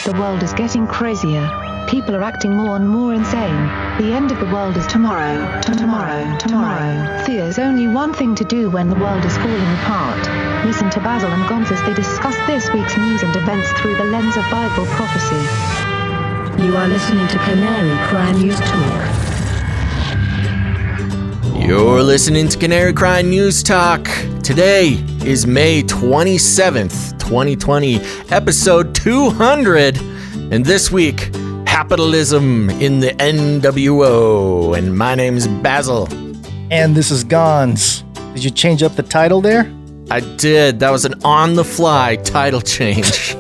The world is getting crazier. People are acting more and more insane. The end of the world is tomorrow. Tomorrow. There's only one thing to do when the world is falling apart. Listen to Basil and Gonz as they discuss this week's news and events through the lens of Bible prophecy. You are listening to Canary Cry News Talk. You're listening to Canary Cry News Talk. Today is May 27th, 2020, episode 200. And this week, capitalism in the NWO. And my name's Basil. And this is Gonz. Did you change up the title there? I did. That was an on-the-fly title change.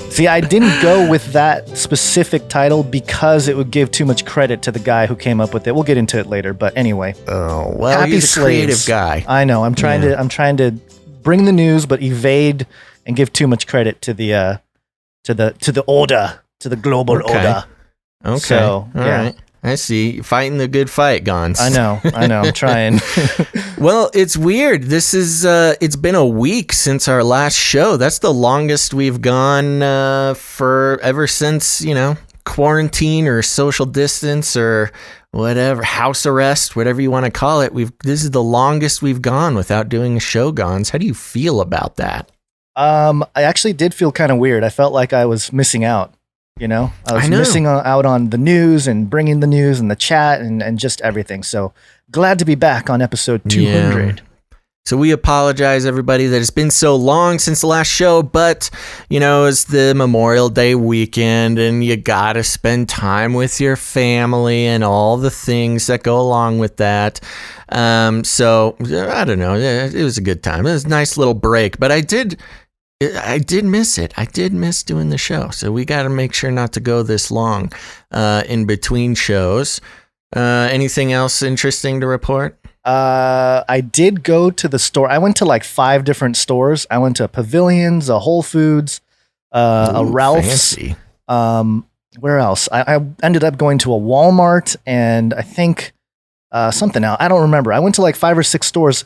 See, I didn't go with that specific title because it would give too much credit to the guy who came up with it. We'll get into it later, but anyway. Oh, well, Happy he's a creative slaves. guy. I know. I'm trying to bring the news, but evade and give too much credit to the order, to the global order. Okay. So, All right. I see. Fighting the good fight, Gonz. I know. I'm trying. Well, it's weird. This is, it's been a week since our last show. That's the longest we've gone for ever since, quarantine or social distance or whatever, house arrest, whatever you want to call it. This is the longest we've gone without doing a show, Gonz. How do you feel about that? I actually did feel kind of weird. I felt like I was missing out. I was missing out on the news and bringing the news and the chat and just everything. So glad to be back on episode 200. Yeah. So we apologize, everybody, that it's been so long since the last show, but, it's the Memorial Day weekend and you got to spend time with your family and all the things that go along with that. So I don't know. It was a good time. It was a nice little break, but I did miss it. I did miss doing the show. So we got to make sure not to go this long in between shows. Anything else interesting to report? I did go to the store. I went to like 5 different stores. I went to Pavilions, a Whole Foods, a Ralph's. Fancy. Where else? I ended up going to a Walmart and I think something else. I don't remember. I went to like 5 or 6 stores.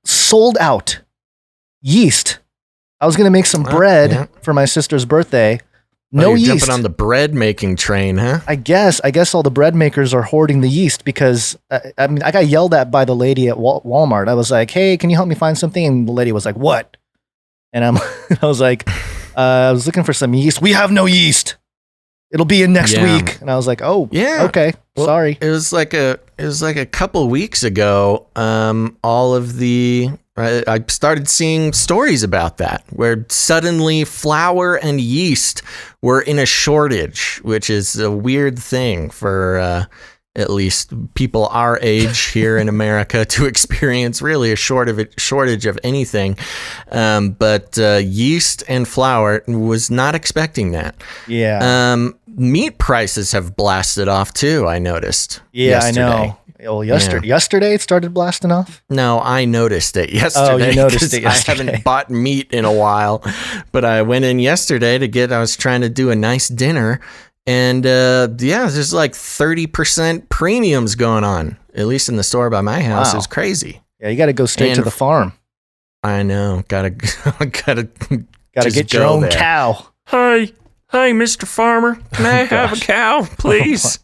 Sold out. Yeast. I was going to make some bread for my sister's birthday. No you're yeast. Jumping on the bread making train, huh? I guess all the bread makers are hoarding the yeast because I got yelled at by the lady at Walmart. I was like, "Hey, can you help me find something?" And the lady was like, "What?" And I was like, "I was looking for some yeast. We have no yeast. It'll be in next week." And I was like, "Oh, yeah, okay, well, sorry." It was like a couple weeks ago. I started seeing stories about that, where suddenly flour and yeast were in a shortage, which is a weird thing for at least people our age here in America to experience, really a shortage of anything. But yeast and flour, was not expecting that. Yeah. Meat prices have blasted off too, I noticed. Yeah, yesterday. I know. Well, yesterday it started blasting off? No, I noticed it yesterday. Oh, you noticed it yesterday. I haven't bought meat in a while, but I went in yesterday I was trying to do a nice dinner, and there's like 30% premiums going on, at least in the store by my house. Wow. It was crazy. Yeah, you got to go straight to the farm. I know. Gotta get your own cow. Hi, Mr. Farmer. Can I have a cow, please?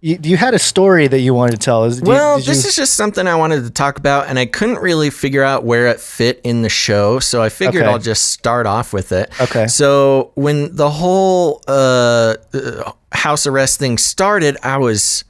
You had a story that you wanted to tell us. This is just something I wanted to talk about, and I couldn't really figure out where it fit in the show, so I figured I'll just start off with it. Okay. So when the whole house arrest thing started, I was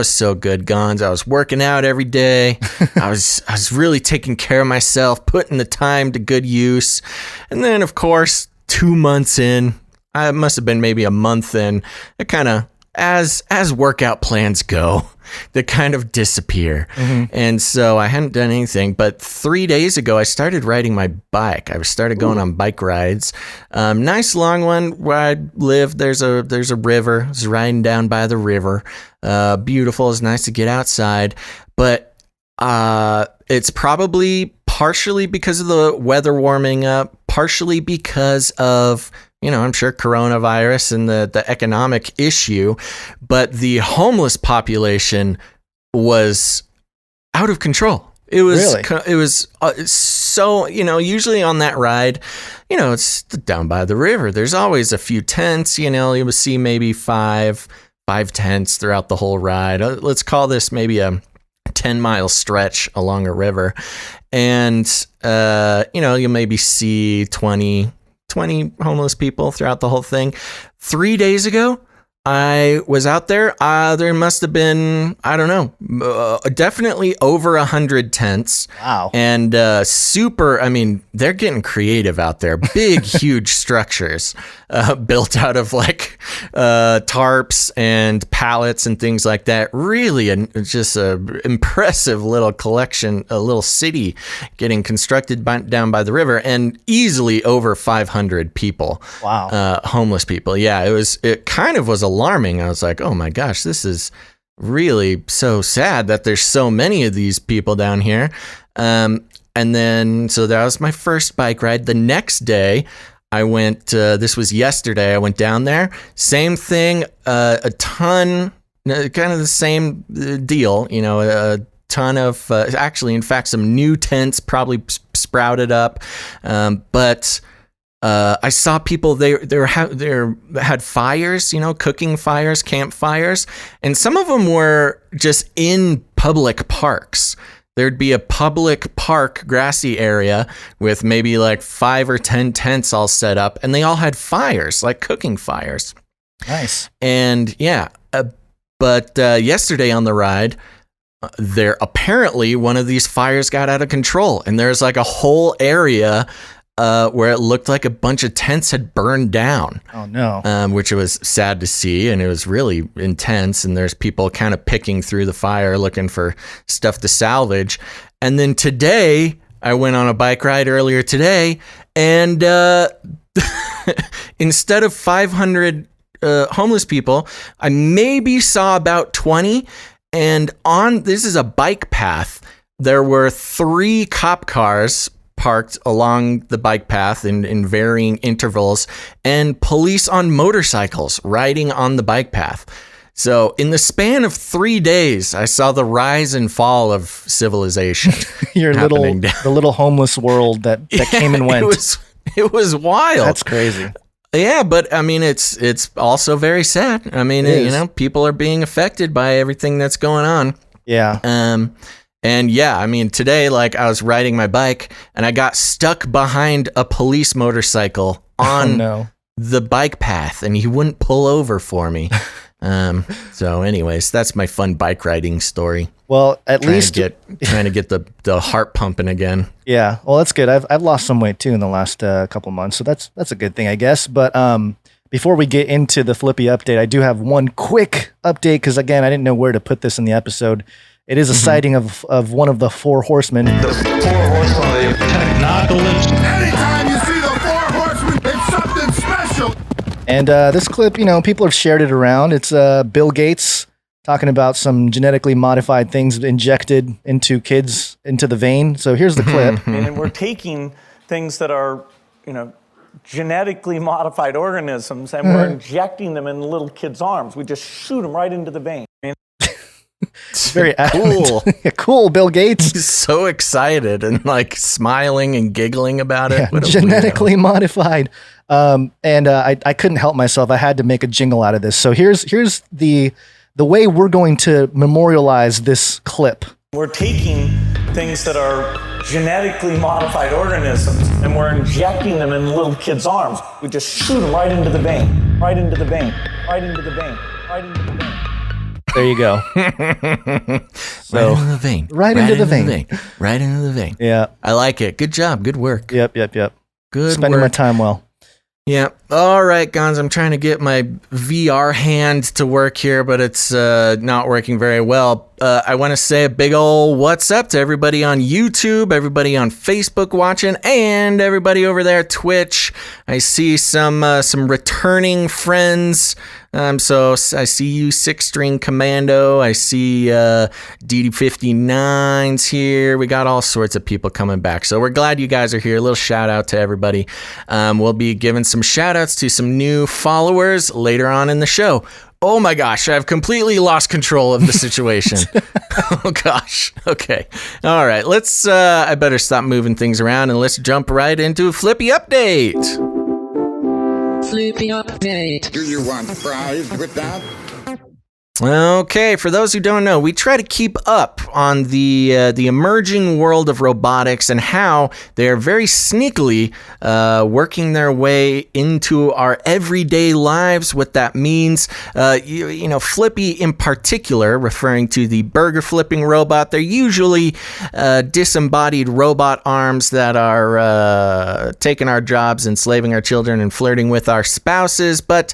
so good, Gonz. I was working out every day. I was really taking care of myself, putting the time to good use, and then of course 2 months in, I must have been maybe a month in, it kind of. As workout plans go, they kind of disappear. Mm-hmm. And so I hadn't done anything, but 3 days ago, I started riding my bike. I started going on bike rides. Nice long one where I live. There's a river. I was riding down by the river. Beautiful. It's nice to get outside, but it's probably partially because of the weather warming up, partially because of I'm sure coronavirus and the economic issue, but the homeless population was out of control. It was Really? it was so, usually on that ride, it's down by the river. There's always a few tents, you will see maybe five tents throughout the whole ride. Let's call this maybe a 10-mile stretch along a river. And, you'll maybe see 20 homeless people throughout the whole thing. 3 days ago, I was out there. There must have been, I don't know, definitely over 100 tents. Wow. And they're getting creative out there. Big, huge structures built out of tarps and pallets and things like that. Really, just a impressive little collection, a little city getting constructed down by the river, and easily over 500 people. Wow. Homeless people. Yeah, it kind of was alarming. I was like, oh my gosh, this is really so sad that there's so many of these people down here. And then, so that was my first bike ride. The next day, I went, this was yesterday, I went down there. Same thing, a ton, kind of the same deal, a ton of, actually, in fact, some new tents probably sprouted up. But I saw people, they had fires, cooking fires, campfires, and some of them were just in public parks. There'd be a public park, grassy area with maybe 5 or 10 tents all set up, and they all had fires, cooking fires. Nice. And yeah, but yesterday on the ride, there apparently one of these fires got out of control, and there's a whole area where it looked like a bunch of tents had burned down. Oh, no. Which was sad to see, and it was really intense, and there's people kind of picking through the fire looking for stuff to salvage. And then today, I went on a bike ride earlier today, and instead of 500 homeless people, I maybe saw about 20, and this is a bike path. There were 3 cop cars parked along the bike path in varying intervals, and police on motorcycles riding on the bike path. So in the span of 3 days, I saw the rise and fall of civilization. The little homeless world that came and went. It was wild. That's crazy. Yeah, but it's also very sad. People are being affected by everything that's going on. Yeah. And yeah, today, I was riding my bike and I got stuck behind a police motorcycle on the bike path, and he wouldn't pull over for me. So anyways, that's my fun bike riding story. Well, at least trying to get the heart pumping again. Yeah. Well, that's good. I've lost some weight too in the last couple months. So that's a good thing, I guess. But, before we get into the Flippy update, I do have one quick update. 'Cause again, I didn't know where to put this in the episode. It is a sighting of one of the 4 horsemen. The 4 horsemen of the technopolis. Anytime you see the 4 horsemen, it's something special. And this clip, people have shared it around. It's Bill Gates talking about some genetically modified things injected into kids, into the vein. So here's the clip. And we're taking things that are, genetically modified organisms, and we're injecting them in little kids' arms. We just shoot them right into the vein. It's very cool. Cool, Bill Gates. He's so excited and smiling and giggling about it. Yeah, genetically modified. And I couldn't help myself. I had to make a jingle out of this. So here's the way we're going to memorialize this clip. We're taking things that are genetically modified organisms, and we're injecting them in little kids' arms. We just shoot them right into the vein, right into the vein, right into the vein, right into the vein. There you go. Right into the vein. Right into the vein. Right into the vein. Yeah. I like it. Good job. Good work. Yep. Good Spending work. my time well. Yeah. All right, Gons. I'm trying to get my VR hand to work here, but it's not working very well. I want to say a big ol' what's up to everybody on YouTube, everybody on Facebook watching, and everybody over there at Twitch. I see some returning friends. So I see you, Six String Commando. I see DD59's here. We got all sorts of people coming back. So we're glad you guys are here. A little shout out to everybody. We'll be giving some shout outs to some new followers later on in the show. Oh my gosh, I've completely lost control of the situation. Oh gosh. Okay. All right. Let's, I better stop moving things around and let's jump right into a Flippy update. Flippy update. Do you want fries with that? Okay, for those who don't know, we try to keep up on the emerging world of robotics and how they are very sneakily working their way into our everyday lives. What that means, you know, Flippy in particular, referring to the burger flipping robot. They're usually disembodied robot arms that are taking our jobs, enslaving our children, and flirting with our spouses. But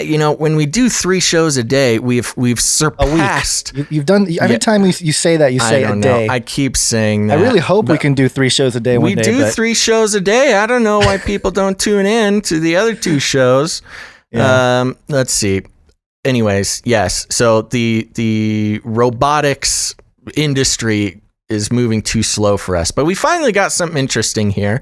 you know, when we do 3 shows a day, we've surpassed. You've done every time you say that, you say a day. I keep saying that. I really hope we can do 3 shows a day. We do 3 shows a day. I don't know why people don't tune in to the other 2 shows. Yeah. Let's see. Anyways, yes. So the robotics industry is moving too slow for us. But we finally got something interesting here.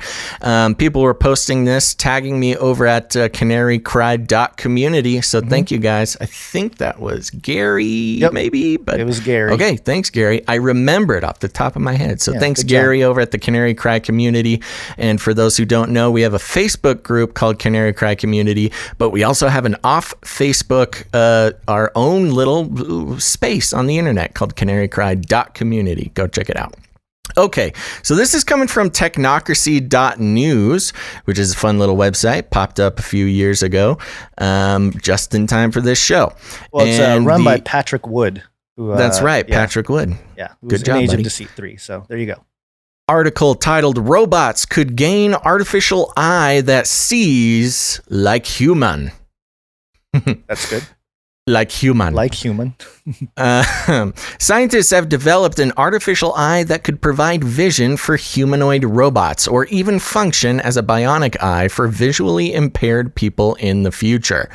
People were posting this, tagging me over at canarycry.community. So thank you guys. I think that was Gary, maybe. But it was Gary. Okay, thanks, Gary. I remember it off the top of my head. So thanks, Gary, over at the Canary Cry community. And for those who don't know, we have a Facebook group called Canary Cry Community, but we also have an off Facebook, our own little space on the internet called canarycry.community. Go check it out. Okay, so this is coming from technocracy.news, which is a fun little website, popped up a few years ago, just in time for this show. Well, it's run by Patrick Wood. Who, that's right, Patrick Wood. Yeah, good job, Age buddy. of Deceit 3, so there you go. Article titled, Robots Could Gain Artificial Eye That Sees Like Human. That's good. Like human. Like human. Scientists have developed an artificial eye that could provide vision for humanoid robots or even function as a bionic eye for visually impaired people in the future.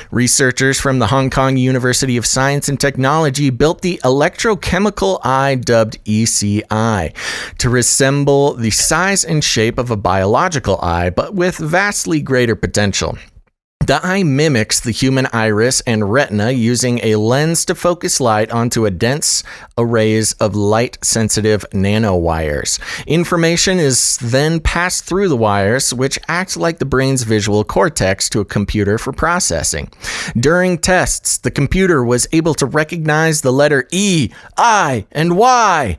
Researchers from the Hong Kong University of Science and Technology built the electrochemical eye dubbed ECI to resemble the size and shape of a biological eye, but with vastly greater potential. The eye mimics the human iris and retina using a lens to focus light onto a dense arrays of light-sensitive nanowires. Information is then passed through the wires, which act like the brain's visual cortex to a computer for processing. During tests, the computer was able to recognize the letter E, I, and Y.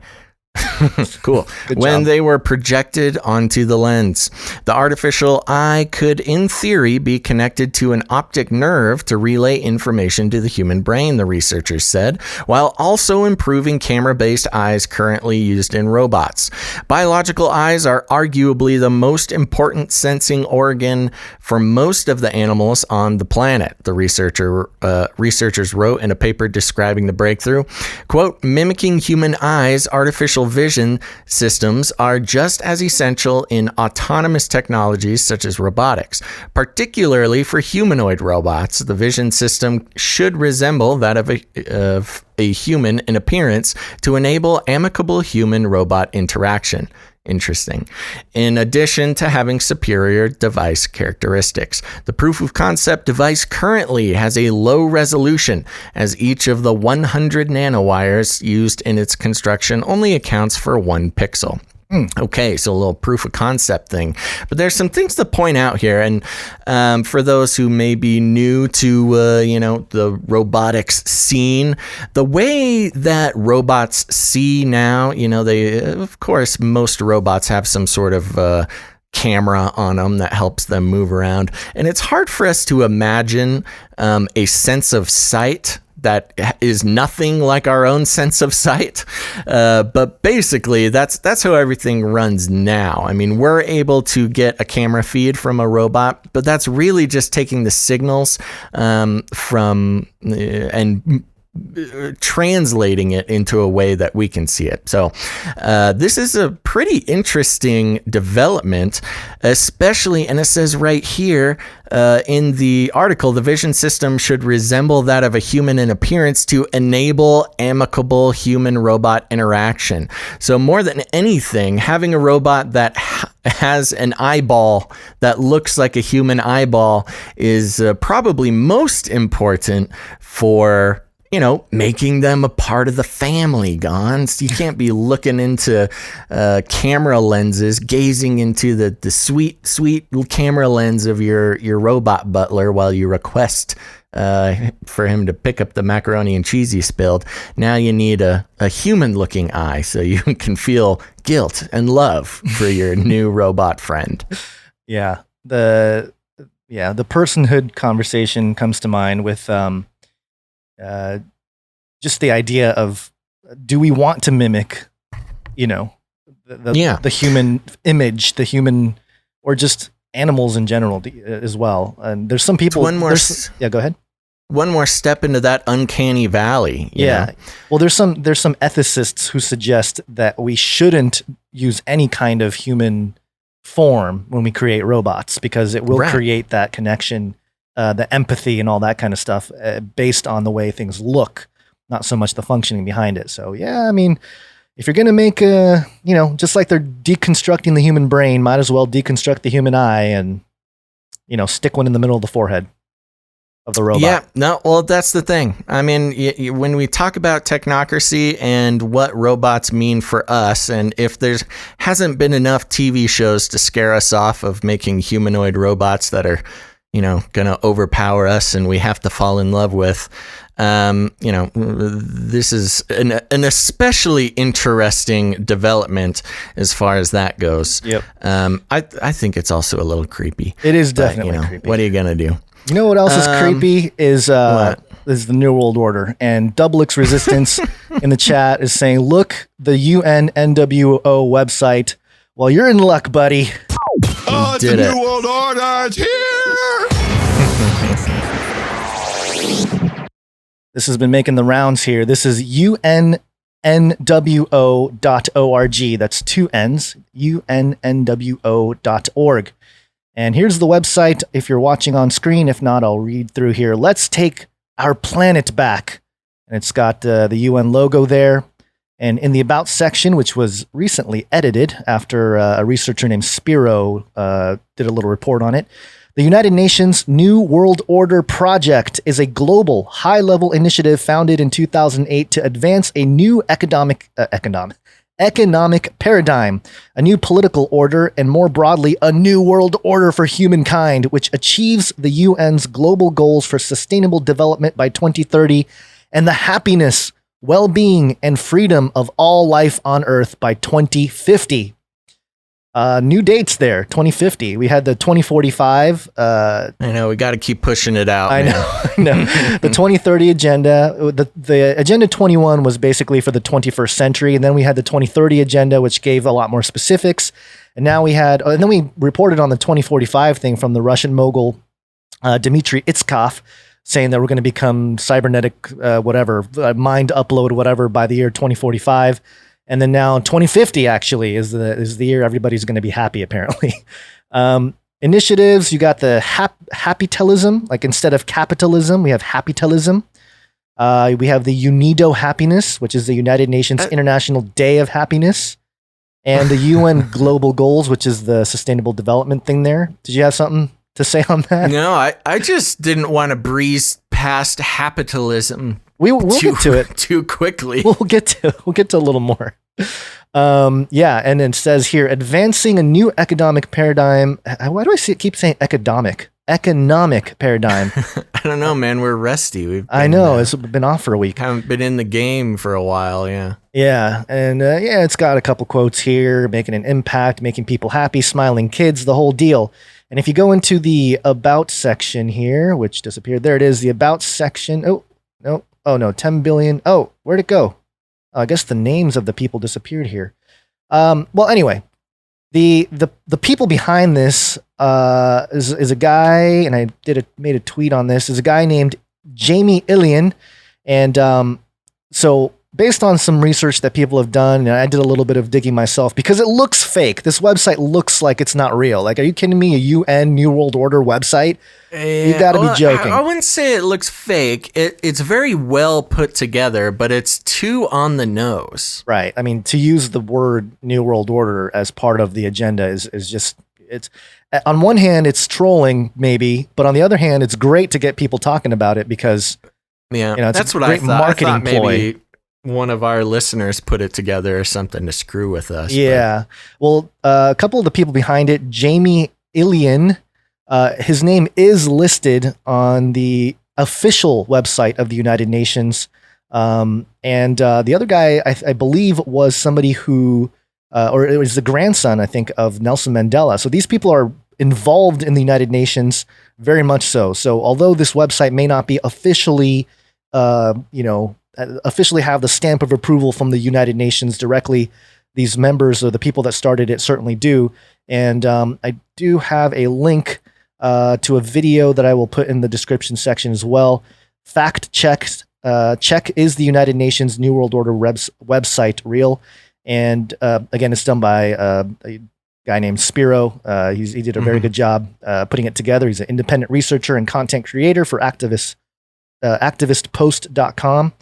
Cool. When they were projected onto the lens. The artificial eye could, in theory, be connected to an optic nerve to relay information to the human brain, the researchers said, while also improving camera-based eyes currently used in robots. Biological eyes are arguably the most important sensing organ for most of the animals on the planet, the researchers wrote in a paper describing the breakthrough. Quote, mimicking human eyes, artificial vision systems are just as essential in autonomous technologies such as robotics. Particularly for humanoid robots, the vision system should resemble that of a human in appearance to enable amicable human-robot interaction. Interesting. In addition to having superior device characteristics, the proof of concept device currently has a low resolution, as each of the 100 nanowires used in its construction only accounts for 1 pixel. Okay, so a little proof of concept thing. But there's some things to point out here. And for those who may be new to, the robotics scene, the way that robots see now, of course, most robots have some sort of camera on them that helps them move around. And it's hard for us to imagine a sense of sight that is nothing like our own sense of sight. But basically, that's how everything runs now. I mean, we're able to get a camera feed from a robot, but that's really just taking the signals from and translating it into a way that we can see it. So this is a pretty interesting development, especially, and it says right here in the article, the vision system should resemble that of a human in appearance to enable amicable human-robot interaction. So more than anything, having a robot that has an eyeball that looks like a human eyeball is probably most important for, you know, making them a part of the family, Gons. You can't be looking into camera lenses, gazing into the sweet camera lens of your robot butler while you request for him to pick up the macaroni and cheese you spilled. Now you need a human-looking eye so you can feel guilt and love for your new robot friend. Yeah. The personhood conversation comes to mind with just the idea of, do we want to mimic, you know, the human image, the human, or just animals in general as well. And there's some people. Go ahead. One more step into that uncanny valley. You know? Well, there's some ethicists who suggest that we shouldn't use any kind of human form when we create robots, because it will create that connection, the empathy and all that kind of stuff based on the way things look, not so much the functioning behind it. So yeah, I mean, if you're going to make just like they're deconstructing the human brain, might as well deconstruct the human eye and, you know, stick one in the middle of the forehead of the robot. Yeah, no, well, that's the thing. I mean, when we talk about technocracy and what robots mean for us, and if there's hasn't been enough TV shows to scare us off of making humanoid robots that are, you know, going to overpower us and we have to fall in love with, you know, this is an especially interesting development as far as that goes. Yep. I think it's also a little creepy. It is definitely creepy. What are you going to do? You know what else is creepy is the New World Order. And Doublix Resistance in the chat is saying, look, the UN NWO website. Well, you're in luck, buddy. Oh, it's the New World Order. It's here. This has been making the rounds here. This is UNNWO.org. That's two N's, UNNWO.org. And here's the website if you're watching on screen. If not, I'll read through here. Let's take our planet back. And it's got the UN logo there. And in the About section, which was recently edited after a researcher named Spiro did a little report on it, the United Nations New World Order Project is a global, high-level initiative founded in 2008 to advance a new economic paradigm, a new political order, and more broadly, a new world order for humankind, which achieves the UN's global goals for sustainable development by 2030 and the happiness, well-being, and freedom of all life on Earth by 2050. New dates there, 2050. We had the 2045. I know, we got to keep pushing it out. I know. The 2030 agenda. The Agenda 21 was basically for the 21st century. And then we had the 2030 agenda, which gave a lot more specifics. And now we had, and then we reported on the 2045 thing from the Russian mogul, Dmitry Itskov, saying that we're going to become cybernetic, mind upload, whatever, by the year 2045. And then now 2050 actually is the year everybody's going to be happy, apparently. Initiatives, you got the happytalism, like instead of capitalism, we have happytalism. We have the UNIDO happiness, which is the United Nations International Day of Happiness. And the UN Global Goals, which is the Sustainable Development thing there. Did you have something to say on that? No, I just didn't want to breeze past happitalism. We'll get to it too quickly. We'll get to a little more. And it says here, advancing a new economic paradigm. Why do I keep saying economic paradigm? I don't know, man. We're rusty. I know it's been off for a week. Haven't been in the game for a while. Yeah. Yeah, and it's got a couple quotes here: making an impact, making people happy, smiling kids, the whole deal. And if you go into the About section here, which disappeared, there it is, the About section. Oh, no, 10 billion. Oh, where'd it go? I guess the names of the people disappeared here. Well, anyway, the people behind this is a guy, and I made a tweet on this, is a guy named Jamie Ilian, And so based on some research that people have done, and I did a little bit of digging myself because it looks fake. This website looks like it's not real. Like, are you kidding me? A UN New World Order website? You got to be joking. I wouldn't say it looks fake. It's very well put together, but it's too on the nose. Right. I mean, to use the word New World Order as part of the agenda is just, it's, on one hand, it's trolling maybe, but on the other hand, it's great to get people talking about it because, it's that's a what great I thought. marketing I thought maybe ploy. one of our listeners put it together or something to screw with us. Yeah. Well, a couple of the people behind it, Jamie Ilian, his name is listed on the official website of the United Nations. And the other guy, I believe, was somebody who, or it was the grandson, I think, of Nelson Mandela. So these people are involved in the United Nations very much so. So although this website may not be officially, officially have the stamp of approval from the United Nations directly, these members or the people that started it certainly do. And I do have a link to a video that I will put in the description section as well. Fact checked. Check is the United Nations New World Order website real? And again, it's done by a guy named Spiro. He did a very good job putting it together. He's an independent researcher and content creator for activistpost.com.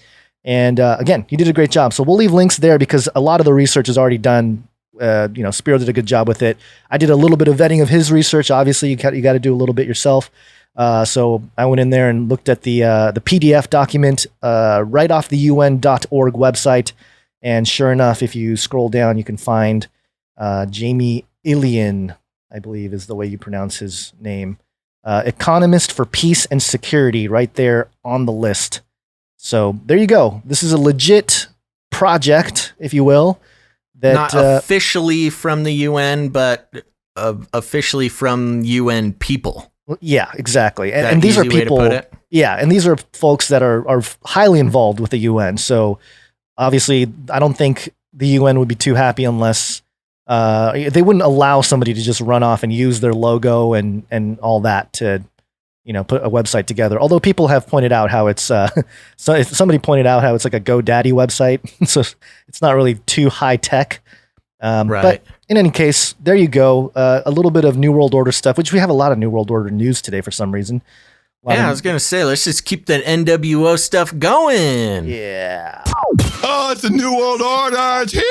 And again, he did a great job. So we'll leave links there because a lot of the research is already done. Spiro did a good job with it. I did a little bit of vetting of his research. Obviously, you got to do a little bit yourself. So I went in there and looked at the PDF document right off the UN.org website. And sure enough, if you scroll down, you can find Jamie Ilian, I believe is the way you pronounce his name. Economist for Peace and Security right there on the list. So there you go. This is a legit project, if you will. That, not officially from the UN, but officially from UN people. Yeah, exactly. And these are people. Yeah, and these are folks that are highly involved with the UN. So obviously, I don't think the UN would be too happy unless they wouldn't allow somebody to just run off and use their logo and all that to, put a website together. Although people have pointed out how it's somebody pointed out how it's like a GoDaddy website, so it's not really too high tech. Right. But in any case, there you go. A little bit of New World Order stuff, which we have a lot of New World Order news today for some reason. I was gonna say, let's just keep that NWO stuff going. Yeah. Oh, it's a New World Order. It's here.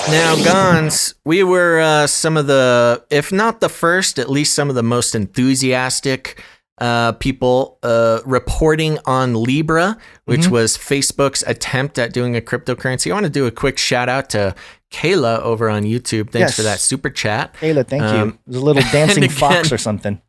Now, Gons, we were some of the, if not the first, at least some of the most enthusiastic people reporting on Libra, which was Facebook's attempt at doing a cryptocurrency. I want to do a quick shout out to Kayla over on YouTube. Thanks for that super chat. Kayla, thank you. It was a little dancing fox or something.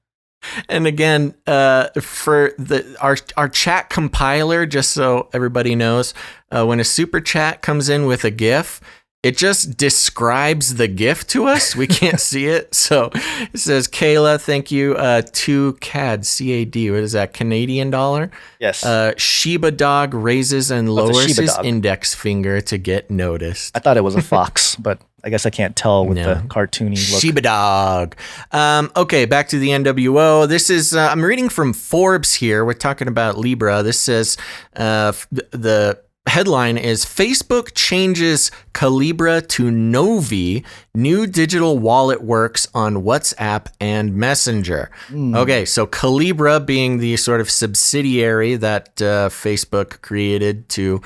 And again, for our chat compiler, just so everybody knows, when a super chat comes in with a GIF, it just describes the GIF to us. We can't see it. So it says, Kayla, thank you. 2 CAD, C-A-D. What is that? Canadian dollar? Yes. Shiba dog raises and lowers his index finger to get noticed. I thought it was a fox, but I guess I can't tell with the cartoony look. Shiba dog. Okay, back to the NWO. This is, I'm reading from Forbes here. We're talking about Libra. This says the headline is Facebook changes Calibra to Novi. New digital wallet works on WhatsApp and Messenger. Okay, so Calibra being the sort of subsidiary that Facebook created to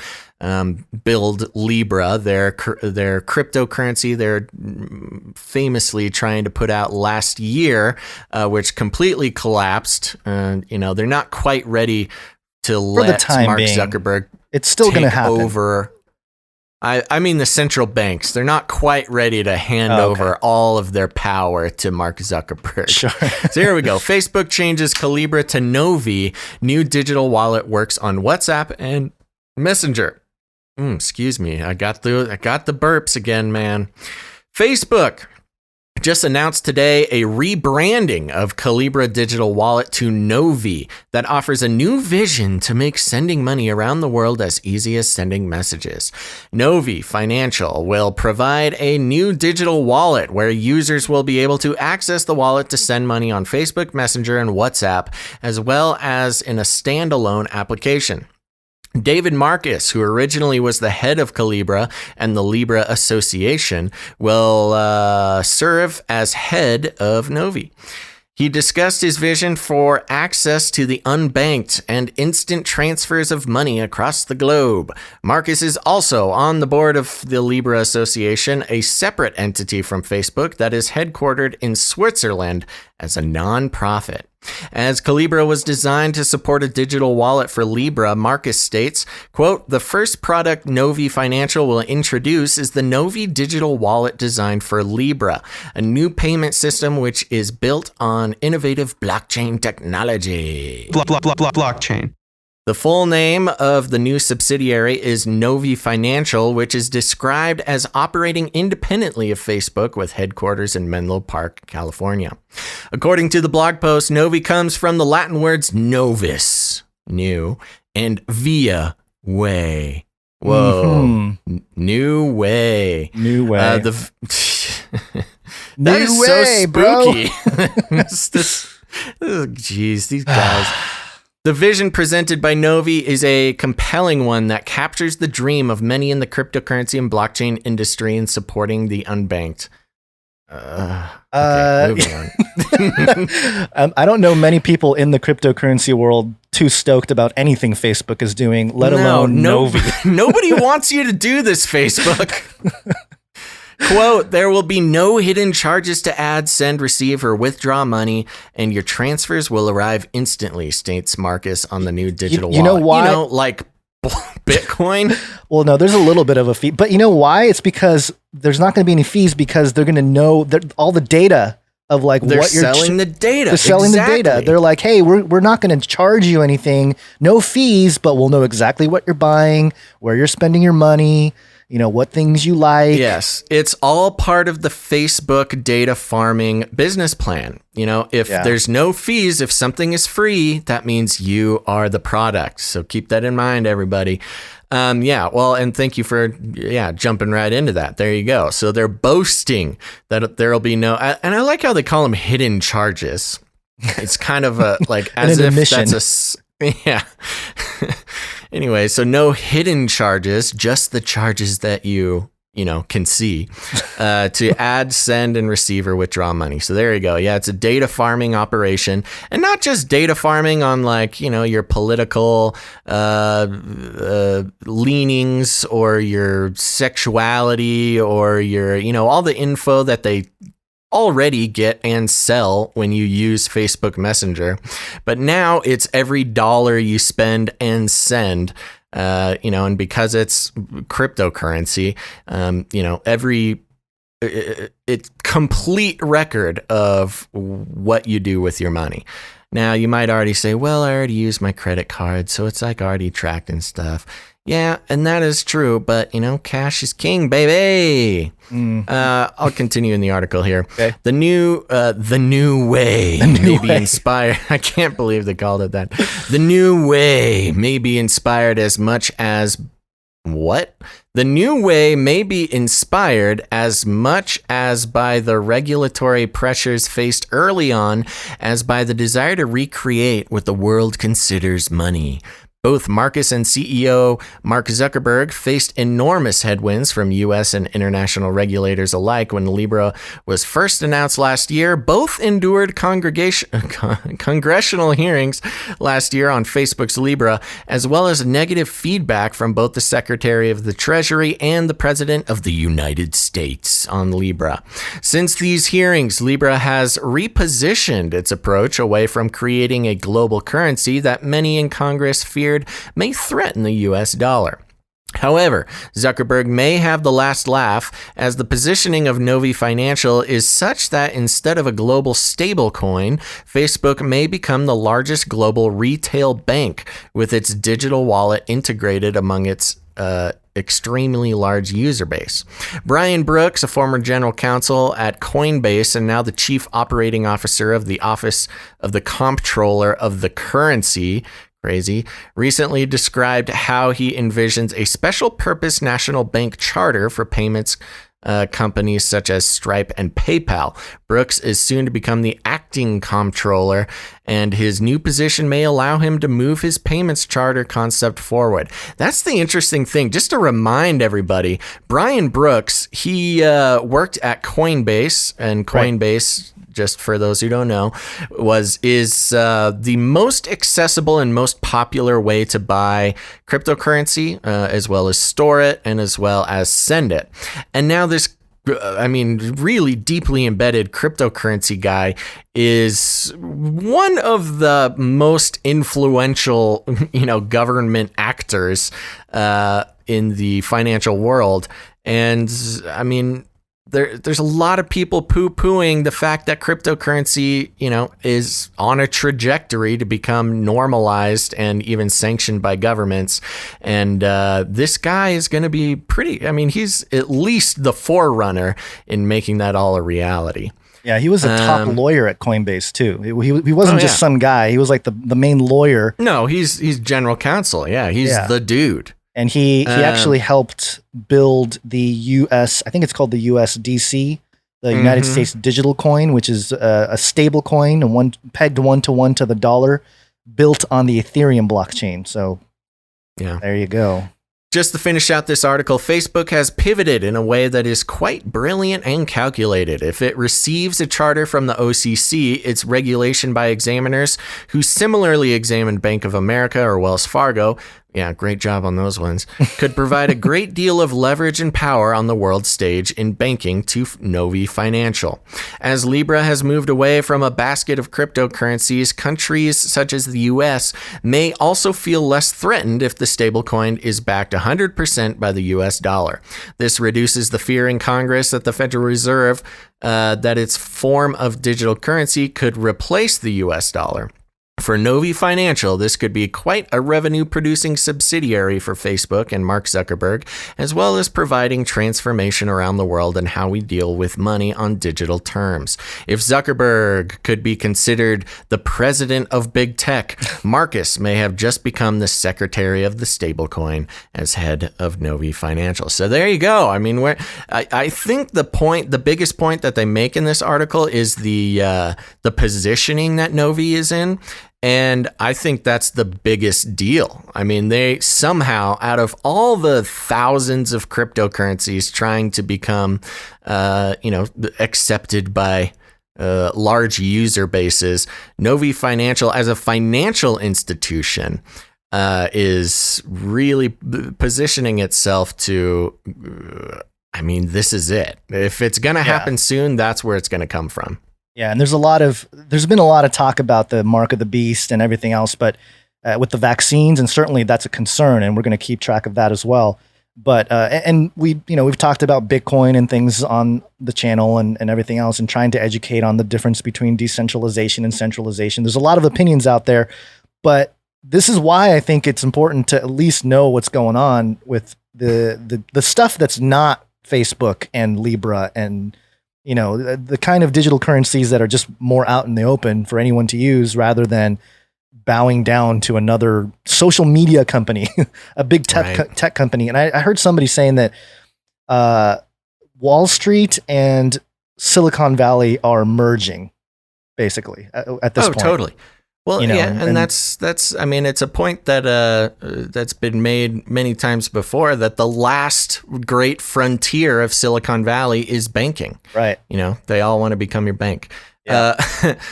build Libra, their cryptocurrency they're famously trying to put out last year, which completely collapsed. They're not quite ready to let Mark Zuckerberg. It's still going to happen. Over. I mean the central banks. They're not quite ready to hand over all of their power to Mark Zuckerberg. Sure. So here we go. Facebook changes Calibra to Novi. New digital wallet works on WhatsApp and Messenger. Excuse me. I got the burps again, man. Facebook just announced today a rebranding of Calibra Digital Wallet to Novi that offers a new vision to make sending money around the world as easy as sending messages. Novi Financial will provide a new digital wallet where users will be able to access the wallet to send money on Facebook Messenger and WhatsApp, as well as in a standalone application. David Marcus, who originally was the head of Calibra and the Libra Association, will serve as head of Novi. He discussed his vision for access to the unbanked and instant transfers of money across the globe. Marcus is also on the board of the Libra Association, a separate entity from Facebook that is headquartered in Switzerland as a non-profit. As Calibra was designed to support a digital wallet for Libra, Marcus states, quote, "The first product Novi Financial will introduce is the Novi digital wallet designed for Libra, a new payment system which is built on innovative blockchain technology." Blockchain. The full name of the new subsidiary is Novi Financial, which is described as operating independently of Facebook with headquarters in Menlo Park, California. According to the blog post, Novi comes from the Latin words novus, new, and via, way. Whoa. New way. New way. That New is way, so bro. spooky. Jeez, these guys. The vision presented by Novi is a compelling one that captures the dream of many in the cryptocurrency and blockchain industry in supporting the unbanked. Moving on. I don't know many people in the cryptocurrency world too stoked about anything Facebook is doing, let alone Novi. Nobody wants you to do this, Facebook. Quote, "There will be no hidden charges to add, send, receive, or withdraw money, and your transfers will arrive instantly," states Marcus on the new digital wallet. You know why? You know, like Bitcoin? Well, no, there's a little bit of a fee. But you know why? It's because there's not going to be any fees because they're going to know all the data of like They're what you're selling the data. They're selling the data. They're like, hey, we're not going to charge you anything, no fees, but we'll know exactly what you're buying, where you're spending your money, you know, what things you like. Yes, it's all part of the Facebook data farming business plan. You know, if there's no fees, if something is free, that means you are the product. So keep that in mind, everybody. Well, and thank you for jumping right into that. There you go. So they're boasting that there'll be no, and I like how they call them hidden charges. It's kind of a like as if admission. that's yeah. Anyway, so no hidden charges, just the charges that you can see to add, send, and receive or withdraw money. So there you go. Yeah, it's a data farming operation, and not just data farming on like, your political leanings or your sexuality or your, all the info that they already get and sell when you use Facebook Messenger. But now it's every dollar you spend and send, and because it's cryptocurrency, it's complete record of what you do with your money. Now you might already say, well, I already used my credit card, so it's like already tracked and stuff. Yeah, and that is true, but cash is king, baby. I'll continue in the article here. Okay. The new way may be inspired. I can't believe they called it that. The new way may be inspired as much as what? The new way may be inspired as much as by the regulatory pressures faced early on as by the desire to recreate what the world considers money. Both Marcus and CEO Mark Zuckerberg faced enormous headwinds from U.S. and international regulators alike when Libra was first announced last year. Both endured congressional hearings last year on Facebook's Libra, as well as negative feedback from both the Secretary of the Treasury and the President of the United States on Libra. Since these hearings, Libra has repositioned its approach away from creating a global currency that many in Congress feared may threaten the US dollar. However, Zuckerberg may have the last laugh, as the positioning of Novi Financial is such that instead of a global stablecoin, Facebook may become the largest global retail bank with its digital wallet integrated among its extremely large user base. Bryan Brooks, a former general counsel at Coinbase and now the chief operating officer of the Office of the Comptroller of the Currency, crazy, recently described how he envisions a special purpose national bank charter for payments companies such as Stripe and PayPal. Brooks is soon to become the acting comptroller, and his new position may allow him to move his payments charter concept forward. That's the interesting thing. Just to remind everybody, Bryan Brooks, he worked at Coinbase, and Coinbase, just for those who don't know, is the most accessible and most popular way to buy cryptocurrency, as well as store it and as well as send it. And now this, really deeply embedded cryptocurrency guy is one of the most influential, government actors in the financial world. And there's a lot of people poo-pooing the fact that cryptocurrency, is on a trajectory to become normalized and even sanctioned by governments. And this guy is going to be he's at least the forerunner in making that all a reality. Yeah, he was a top lawyer at Coinbase too. He wasn't just some guy. He was like the main lawyer. No, he's general counsel. Yeah, he's the dude. And he actually helped build the US, I think it's called the USDC, the United States Digital Coin, which is a stable coin, pegged 1-to-1 to the dollar, built on the Ethereum blockchain. So there you go. Just to finish out this article, Facebook has pivoted in a way that is quite brilliant and calculated. If it receives a charter from the OCC, its regulation by examiners who similarly examined Bank of America or Wells Fargo, great job on those ones, could provide a great deal of leverage and power on the world stage in banking to Novi Financial. As Libra has moved away from a basket of cryptocurrencies, countries such as the US may also feel less threatened if the stablecoin is backed 100% by the US dollar. This reduces the fear in Congress that the Federal Reserve, that its form of digital currency could replace the US dollar. For Novi Financial, this could be quite a revenue-producing subsidiary for Facebook and Mark Zuckerberg, as well as providing transformation around the world and how we deal with money on digital terms. If Zuckerberg could be considered the president of big tech, Marcus may have just become the secretary of the stablecoin as head of Novi Financial. So there you go. I think the biggest point that they make in this article is the positioning that Novi is in. And I think that's the biggest deal. They somehow, out of all the thousands of cryptocurrencies trying to become, accepted by large user bases, Novi Financial as a financial institution is really positioning itself to, this is it. If it's going to happen soon, that's where it's going to come from. Yeah, and there's been a lot of talk about the mark of the beast and everything else, but with the vaccines, and certainly that's a concern, and we're going to keep track of that as well. But and we've talked about Bitcoin and things on the channel and everything else, and trying to educate on the difference between decentralization and centralization. There's a lot of opinions out there, but this is why I think it's important to at least know what's going on with the stuff that's not Facebook and Libra and the kind of digital currencies that are just more out in the open for anyone to use, rather than bowing down to another social media company, a big tech company. And I heard somebody saying that Wall Street and Silicon Valley are merging, basically, at this point. Oh, totally. Well, and that's it's a point that that's been made many times before, that the last great frontier of Silicon Valley is banking. Right. They all want to become your bank. Yeah.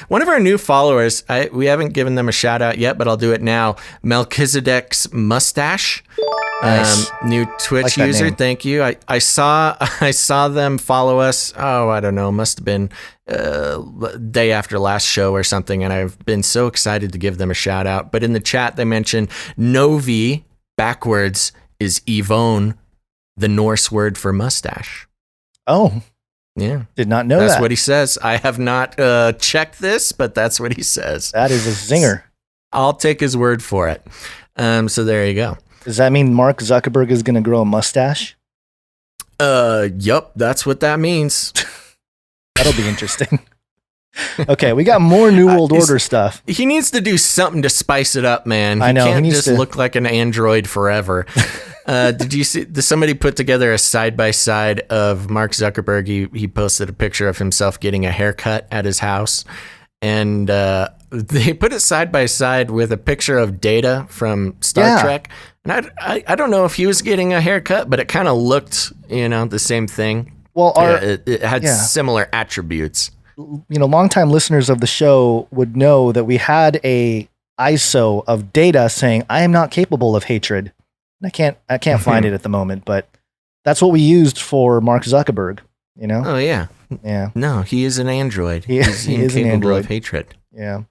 One of our new followers, we haven't given them a shout out yet, but I'll do it now. Melchizedek's Mustache. Nice. New Twitch user. Name. Thank you. I saw them follow us. Oh, I don't know. Must have been day after last show or something. And I've been so excited to give them a shout out. But in the chat, they mentioned Novi backwards is Yvonne, the Norse word for mustache. Oh, yeah. Did not know That's that. what he says. I have not checked this, but that's what he says. That is a zinger. I'll take his word for it. So there you go. Does that mean Mark Zuckerberg is going to grow a mustache? Yup, that's what that means. That'll be interesting. Okay, we got more New World Order stuff. He needs to do something to spice it up, man. I know, He he can't needs just to- look like an android forever. Did somebody put together a side-by-side of Mark Zuckerberg? He posted a picture of himself getting a haircut at his house. And they put it side by side with a picture of Data from Star Trek. And I don't know if he was getting a haircut, but it kind of looked, the same thing. Well, it had similar attributes. Longtime listeners of the show would know that we had a ISO of Data saying, "I am not capable of hatred." And I can't find it at the moment, but that's what we used for Mark Zuckerberg. Oh yeah. Yeah. No, he is an android. He's he is an incapable android. of hatred. Yeah.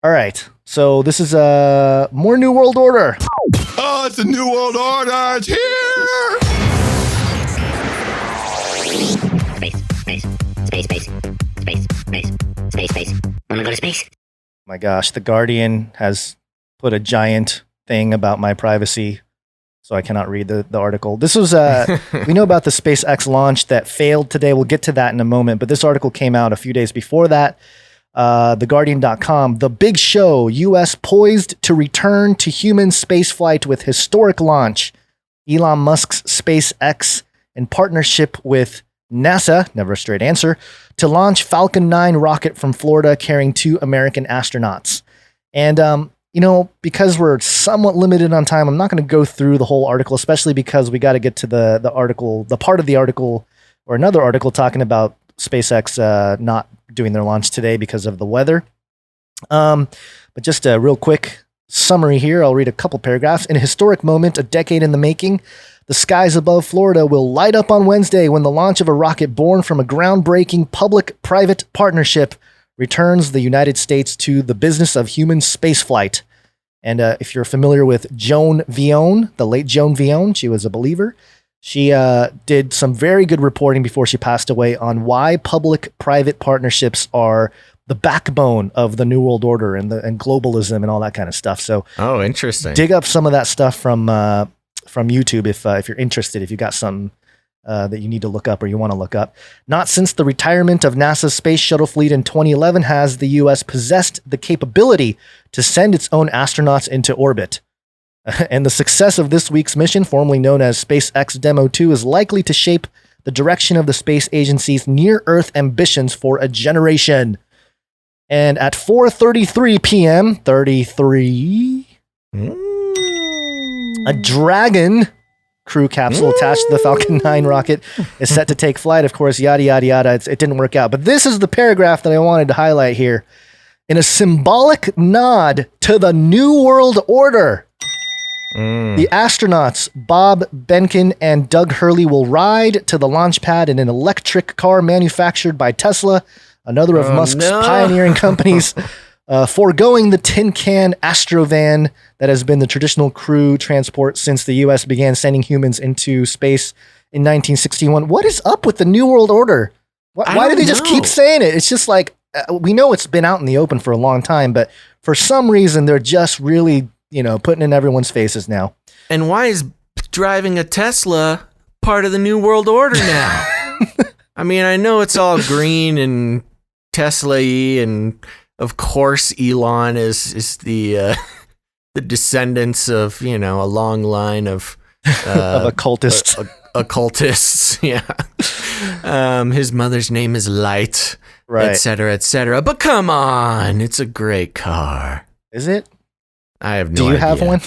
All right. So this is more New World Order. Oh, it's the New World Order. It's here. Space. Wanna go to space? My gosh, The Guardian has put a giant thing about my privacy, so I cannot read the article. This was, we know about the SpaceX launch that failed today. We'll get to that in a moment, but this article came out a few days before that. TheGuardian.com, the big show, U.S. poised to return to human spaceflight with historic launch. Elon Musk's SpaceX in partnership with NASA, never a straight answer, to launch Falcon 9 rocket from Florida carrying 2 American astronauts. And, because we're somewhat limited on time, I'm not going to go through the whole article, especially because we got to get to the article, the part of the article or another article talking about SpaceX not doing their launch today because of the weather. But just a real quick summary here. I'll read a couple paragraphs. In a historic moment, a decade in the making, the skies above Florida will light up on Wednesday when the launch of a rocket born from a groundbreaking public-private partnership returns the United States to the business of human spaceflight. And if you're familiar with Joan Vion, the late Joan Vion, she was a believer. She did some very good reporting before she passed away on why public-private partnerships are the backbone of the New World Order and globalism and all that kind of stuff. So, Interesting. Dig up some of that stuff from YouTube if you're interested. If you got something that you need to look up or you want to look up. Not since the retirement of NASA's space shuttle fleet in 2011 has the U.S. possessed the capability to send its own astronauts into orbit. And the success of this week's mission, formerly known as SpaceX Demo 2, is likely to shape the direction of the space agency's near-Earth ambitions for a generation. And at 4:33 p.m., 33, a Dragon crew capsule attached to the Falcon 9 rocket is set to take flight. Of course, yada, yada, yada. It didn't work out. But this is the paragraph that I wanted to highlight here. In a symbolic nod to the New World Order, the astronauts Bob Behnken and Doug Hurley will ride to the launch pad in an electric car manufactured by Tesla, another of Musk's pioneering companies, foregoing the tin can Astrovan that has been the traditional crew transport since the U.S. began sending humans into space in 1961. What is up with the New World Order? Why do they just keep saying it? It's just like, we know it's been out in the open for a long time, but for some reason, they're just really, putting in everyone's faces now. And why is driving a Tesla part of the New World Order now? I mean, I know it's all green and Tesla-y, and of course Elon is the descendants of, a long line of occultists. Occultists, yeah. His mother's name is Light, right, etc., etc. But come on, it's a great car. Is it? I have no idea. Do you have one?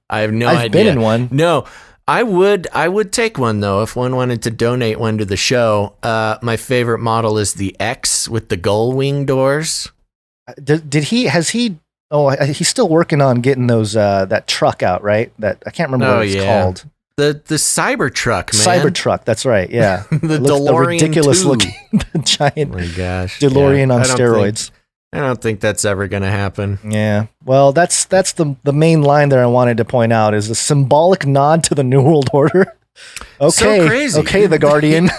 I have no idea. I've been in one. No, I would take one though if one wanted to donate one to the show. My favorite model is the X with the gull wing doors. He's still working on getting those that truck out, right? That I can't remember what it's called. The Cybertruck, man. Cybertruck, that's right. Yeah. The DeLorean, ridiculous 2. looking giant Oh my gosh. DeLorean on steroids. I don't think that's ever going to happen. Yeah. Well, that's the main line there I wanted to point out is a symbolic nod to the New World Order. Okay. So crazy. Okay, The Guardian.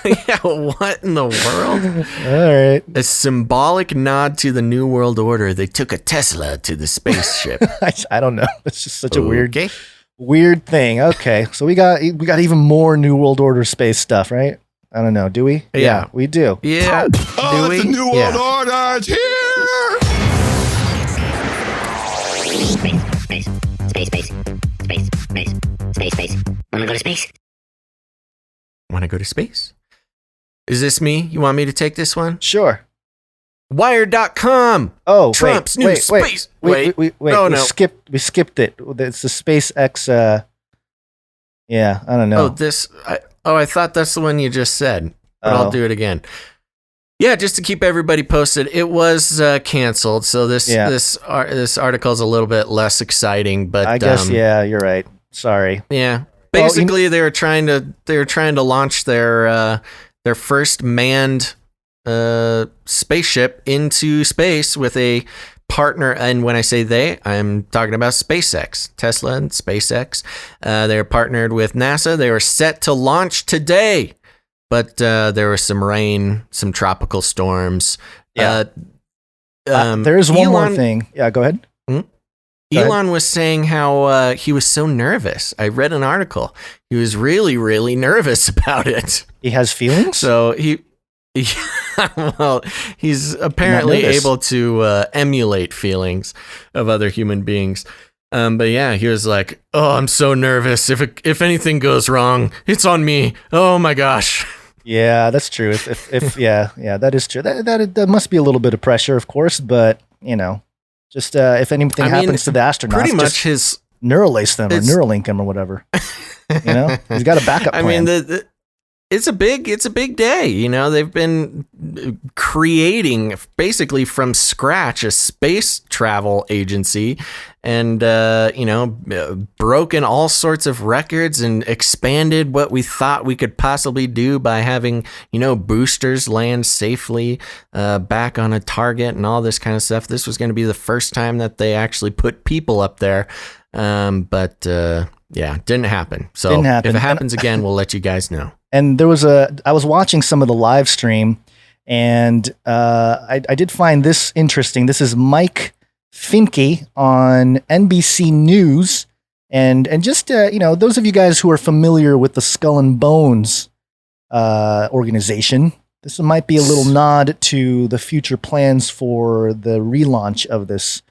Yeah, what in the world? All right. A symbolic nod to the New World Order. They took a Tesla to the spaceship. I don't know. It's just such a weird Weird thing. Okay, so we got even more New World Order space stuff, right? I don't know. Do we? Yeah. We do. Yeah. Oh, it's the New World Order. It's here. Space. Wanna go to space? Want to go to space? Is this me? You want me to take this one? Sure. Wired.com. Oh, Trump's wait, new wait, space. Wait. Oh, no. We skipped it. It's the SpaceX. Yeah, I don't know. I thought that's the one you just said, but I'll do it again. Yeah, just to keep everybody posted, it was canceled. So this article is a little bit less exciting, but I guess you're right. Sorry. Yeah, basically they were trying to launch their first manned spaceship into space with a partner, and when I say they, I'm talking about SpaceX, Tesla and SpaceX. They're partnered with NASA. They were set to launch today, but there was some rain, some tropical storms. Yeah. There's one more thing. Yeah, go ahead. Elon was saying how he was so nervous. I read an article. He was really, really nervous about it. He has feelings? So well, he's apparently able to emulate feelings of other human beings. But yeah, he was like, "Oh, I'm so nervous. If anything goes wrong, it's on me. Oh my gosh." Yeah, that's true. If that is true. That must be a little bit of pressure, of course. But just if anything happens to the astronauts, pretty much just Neuralace them or Neuralink them or whatever. He's got a backup plan. I mean, it's a big day. They've been creating basically from scratch a space travel agency and, broken all sorts of records and expanded what we thought we could possibly do by having, boosters land safely back on a target and all this kind of stuff. This was going to be the first time that they actually put people up there. But didn't happen. So if it happens again, we'll let you guys know. And I was watching some of the live stream, and I did find this interesting. This is Mike Finke on NBC News, and just those of you guys who are familiar with the Skull and Bones organization, this might be a little nod to the future plans for the relaunch of this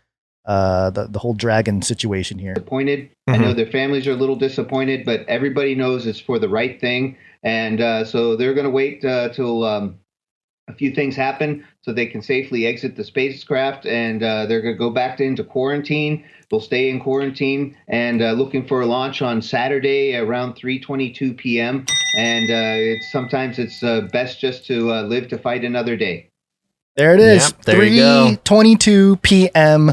the whole dragon situation here. Disappointed. I know their families are a little disappointed, but everybody knows it's for the right thing. And so they're going to wait till a few things happen so they can safely exit the spacecraft. And they're going to go back into quarantine. They'll stay in quarantine and looking for a launch on Saturday around 3:22 p.m. And sometimes it's best just to live to fight another day. There it is. Yep, 3:22 p.m.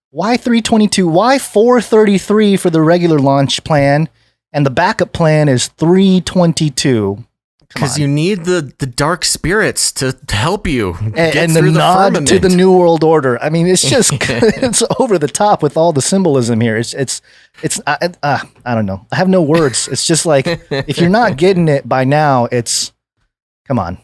Why 3:22? Why 4:33 for the regular launch plan? And the backup plan is 3:22. Because you need the dark spirits to help you and the nod to the New World Order. I mean, it's just it's over the top with all the symbolism here. It's I don't know. I have no words. It's just like if you're not getting it by now, it's come on,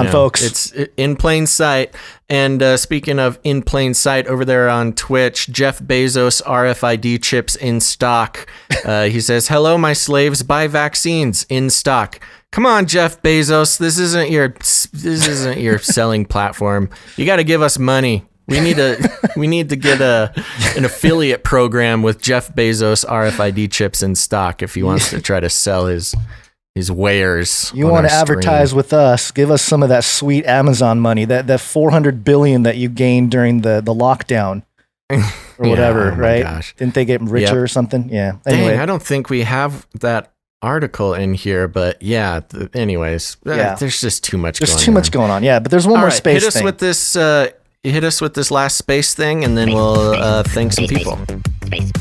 folks. It's in plain sight. And speaking of in plain sight, over there on Twitch, Jeff Bezos RFID chips in stock. He says, "Hello, my slaves. Buy vaccines in stock." Come on, Jeff Bezos. This isn't your selling platform. You got to give us money. We need to get an affiliate program with Jeff Bezos RFID chips in stock if he wants to try to sell his wares. You want to advertise with us? Give us some of that sweet Amazon money, that $400 billion that you gained during the lockdown or whatever, right? Gosh. Didn't they get richer or something? Yeah. Anyway. Dang, I don't think we have that article in here, but yeah. Anyways, there's just too much. There's too much going on. Yeah, but there's one more space thing. Hit us with this last space thing, and then we'll thank some people. Space.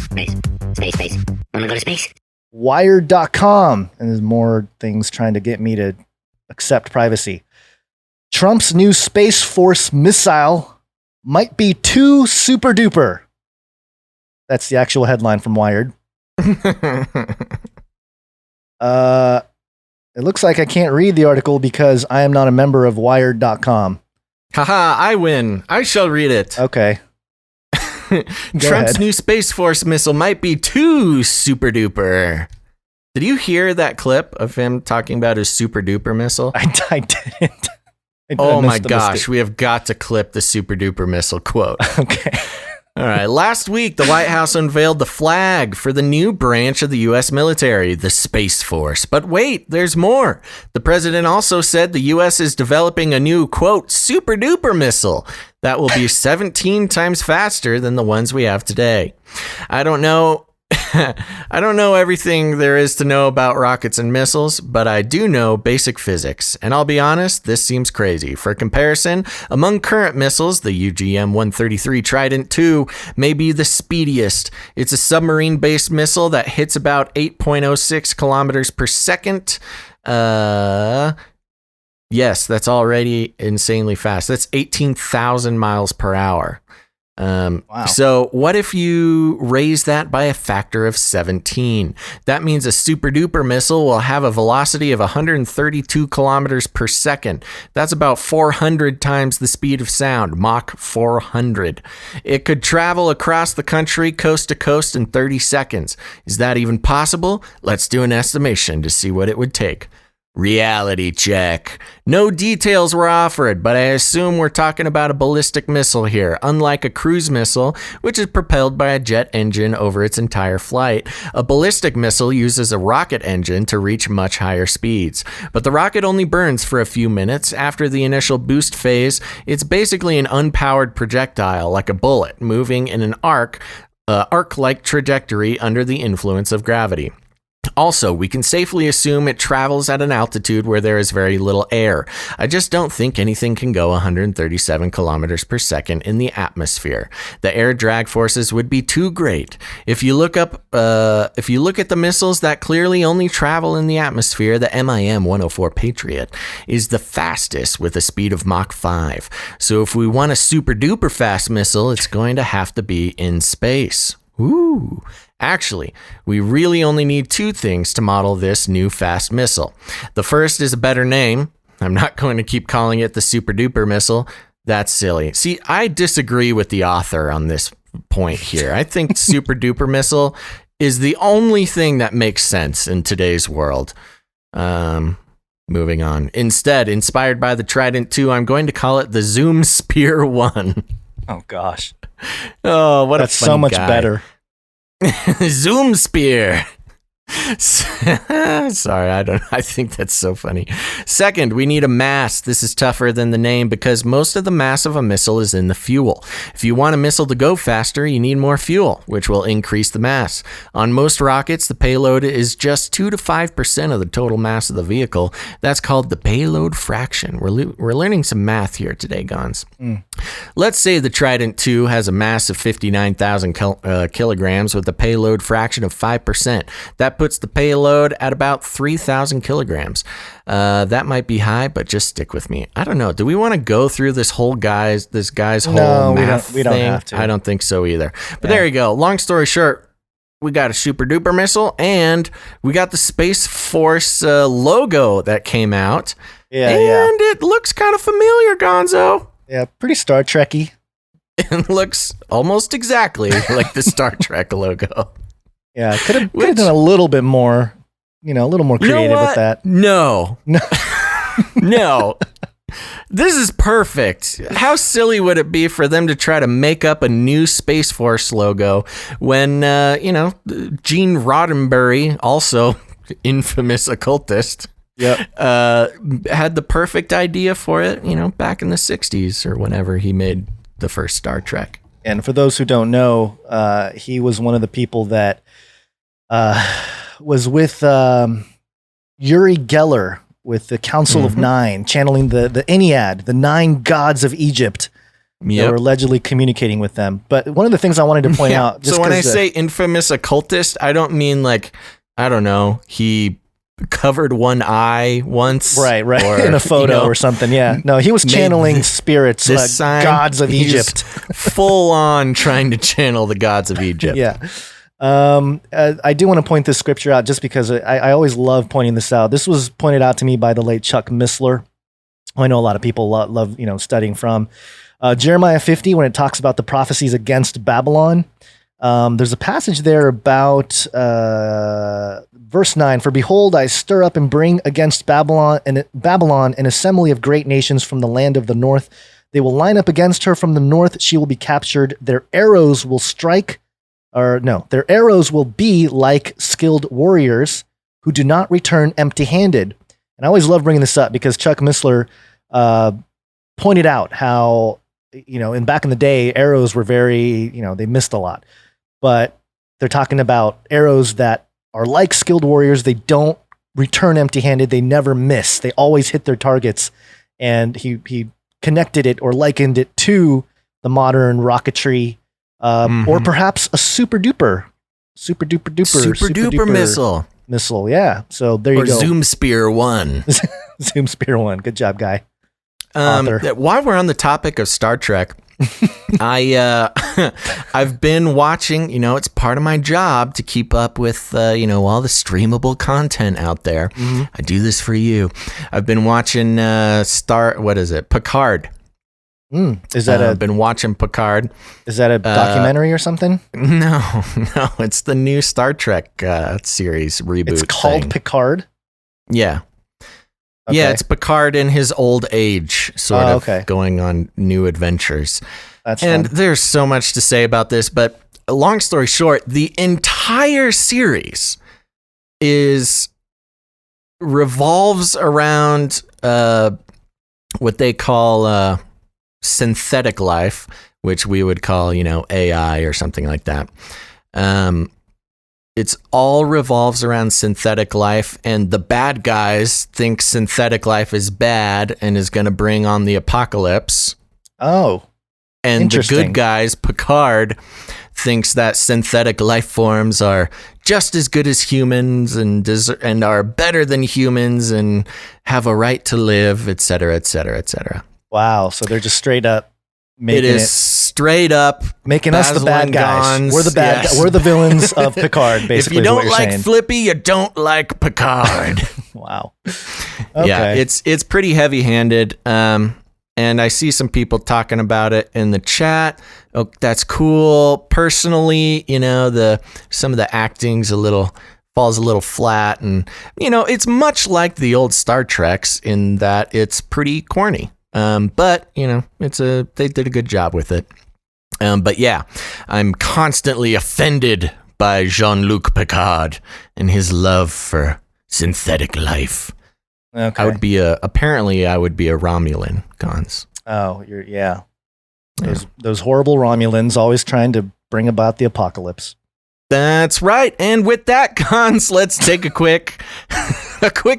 Wanna go to space? Wired.com, and there's more things trying to get me to accept privacy. Trump's new Space Force missile might be too super duper. That's the actual headline from Wired. It looks like I can't read the article because I am not a member of Wired.com. Haha, I win. I shall read it. Okay. Trump's new Space Force missile might be too super duper. Did you hear that clip of him talking about his super duper missile? I didn't. Oh my gosh, we have got to clip the super duper missile quote. Okay. All right. Last week, the White House unveiled the flag for the new branch of the U.S. military, the Space Force. But wait, there's more. The president also said the U.S. is developing a new, quote, super duper missile that will be 17 times faster than the ones we have today. I don't know everything there is to know about rockets and missiles, but I do know basic physics. And I'll be honest, this seems crazy. For comparison, among current missiles, the UGM-133 Trident II may be the speediest. It's a submarine-based missile that hits about 8.06 kilometers per second. Yes, that's already insanely fast. That's 18,000 miles per hour. Wow. So what if you raise that by a factor of 17? That means a super duper missile will have a velocity of 132 kilometers per second. That's about 400 times the speed of sound, Mach 400. It could travel across the country coast to coast in 30 seconds. Is that even possible? Let's do an estimation to see what it would take. Reality check. No details were offered, but I assume we're talking about a ballistic missile here. Unlike a cruise missile, which is propelled by a jet engine over its entire flight, a ballistic missile uses a rocket engine to reach much higher speeds. But the rocket only burns for a few minutes. After the initial boost phase, it's basically an unpowered projectile, like a bullet, moving in an arc-like trajectory under the influence of gravity. Also, we can safely assume it travels at an altitude where there is very little air. I just don't think anything can go 137 kilometers per second in the atmosphere. The air drag forces would be too great. If you look at the missiles that clearly only travel in the atmosphere, the MIM-104 Patriot is the fastest with a speed of Mach 5. So if we want a super duper fast missile, it's going to have to be in space. Ooh. Actually, we really only need two things to model this new fast missile. The first is a better name. I'm not going to keep calling it the super duper missile. That's silly. See, I disagree with the author on this point here. I think super duper missile is the only thing that makes sense in today's world. Moving on. Instead, inspired by the Trident II, I'm going to call it the Zoom Spear 1. Oh gosh. Oh, what That's a funny so much guy. better. Zoom Spear. Sorry, I think that's so funny. Second, we need a mass. This is tougher than the name because most of the mass of a missile is in the fuel. If you want a missile to go faster, you need more fuel, which will increase the mass. On most rockets, the payload is just 2 to 5% of the total mass of the vehicle. That's called the payload fraction. We're learning some math here today, Gons. Let's say the Trident II has a mass of 59,000 kilograms with a payload fraction of 5%. That puts the payload at about 3,000 kilograms. That might be high, but just stick with me. I don't know. Do we want to go through this guy's whole math we don't thing? have to. I don't think so either. But there you go. Long story short, we got a super duper missile and we got the Space Force logo that came out. And it looks kind of familiar, Gonzo. Yeah, pretty Star Trek-y. It looks almost exactly like the Star Trek logo. Yeah, could have done a little bit more, a little more creative with that. No. No. This is perfect. How silly would it be for them to try to make up a new Space Force logo when, Gene Roddenberry, also infamous occultist, had the perfect idea for it, back in the 60s or whenever he made the first Star Trek. And for those who don't know, he was one of the people that was with Uri Geller with the Council of Nine, channeling the Ennead, the 9 gods of Egypt. They were allegedly communicating with them. But one of the things I wanted to point out... So when I say infamous occultist, I don't mean he covered one eye once. Right. Or, in a photo or something, yeah. No, he was channeling spirits, gods of Egypt. Full on trying to channel the gods of Egypt. Yeah. I do want to point this scripture out just because I always love pointing this out. This was pointed out to me by the late Chuck Missler, who I know a lot of people love studying from. Jeremiah 50, when it talks about the prophecies against Babylon, there's a passage there about verse 9. For behold, I stir up and bring against Babylon an assembly of great nations from the land of the north. They will line up against her from the north. She will be captured. Their arrows will their arrows will be like skilled warriors who do not return empty-handed. And I always love bringing this up because Chuck Missler pointed out how, back in the day, arrows were very, they missed a lot. But they're talking about arrows that are like skilled warriors. They don't return empty-handed. They never miss. They always hit their targets. And he connected it or likened it to the modern rocketry, or perhaps a super duper missile. Yeah. So there you go. Or Zoom Spear 1. Zoom Spear 1. Good job, guy. While we're on the topic of Star Trek, I've been watching, it's part of my job to keep up with, all the streamable content out there. Mm-hmm. I do this for you. I've been watching Picard. Is that I've been watching Picard. Is that a documentary or something? No, it's the new Star Trek series reboot. It's called Picard? Yeah. Okay. Yeah, it's Picard in his old age, sort of going on new adventures. That's and fun. There's so much to say about this, but long story short, the entire series revolves around what they call synthetic life, which we would call, AI or something like that. It's all revolves around synthetic life, and the bad guys think synthetic life is bad and is going to bring on the apocalypse. Oh, and the good guys, Picard, thinks that synthetic life forms are just as good as humans and are better than humans and have a right to live, et cetera, et cetera, et cetera. Wow, so they're just straight up straight up making us the bad guys. Guns. We're the bad guys. We're the villains of Picard, basically. If you don't like saying. Flippy, you don't like Picard. Wow. Okay. Yeah, it's pretty heavy-handed. And I see some people talking about it in the chat. Oh, that's cool. Personally, some of the acting's falls a little flat, and it's much like the old Star Treks in that it's pretty corny. But they did a good job with it. But yeah, I'm constantly offended by Jean-Luc Picard and his love for synthetic life. Okay. I would be a Romulan, Gons. Oh, those horrible Romulans always trying to bring about the apocalypse. That's right. And with that, Gons, let's take a quick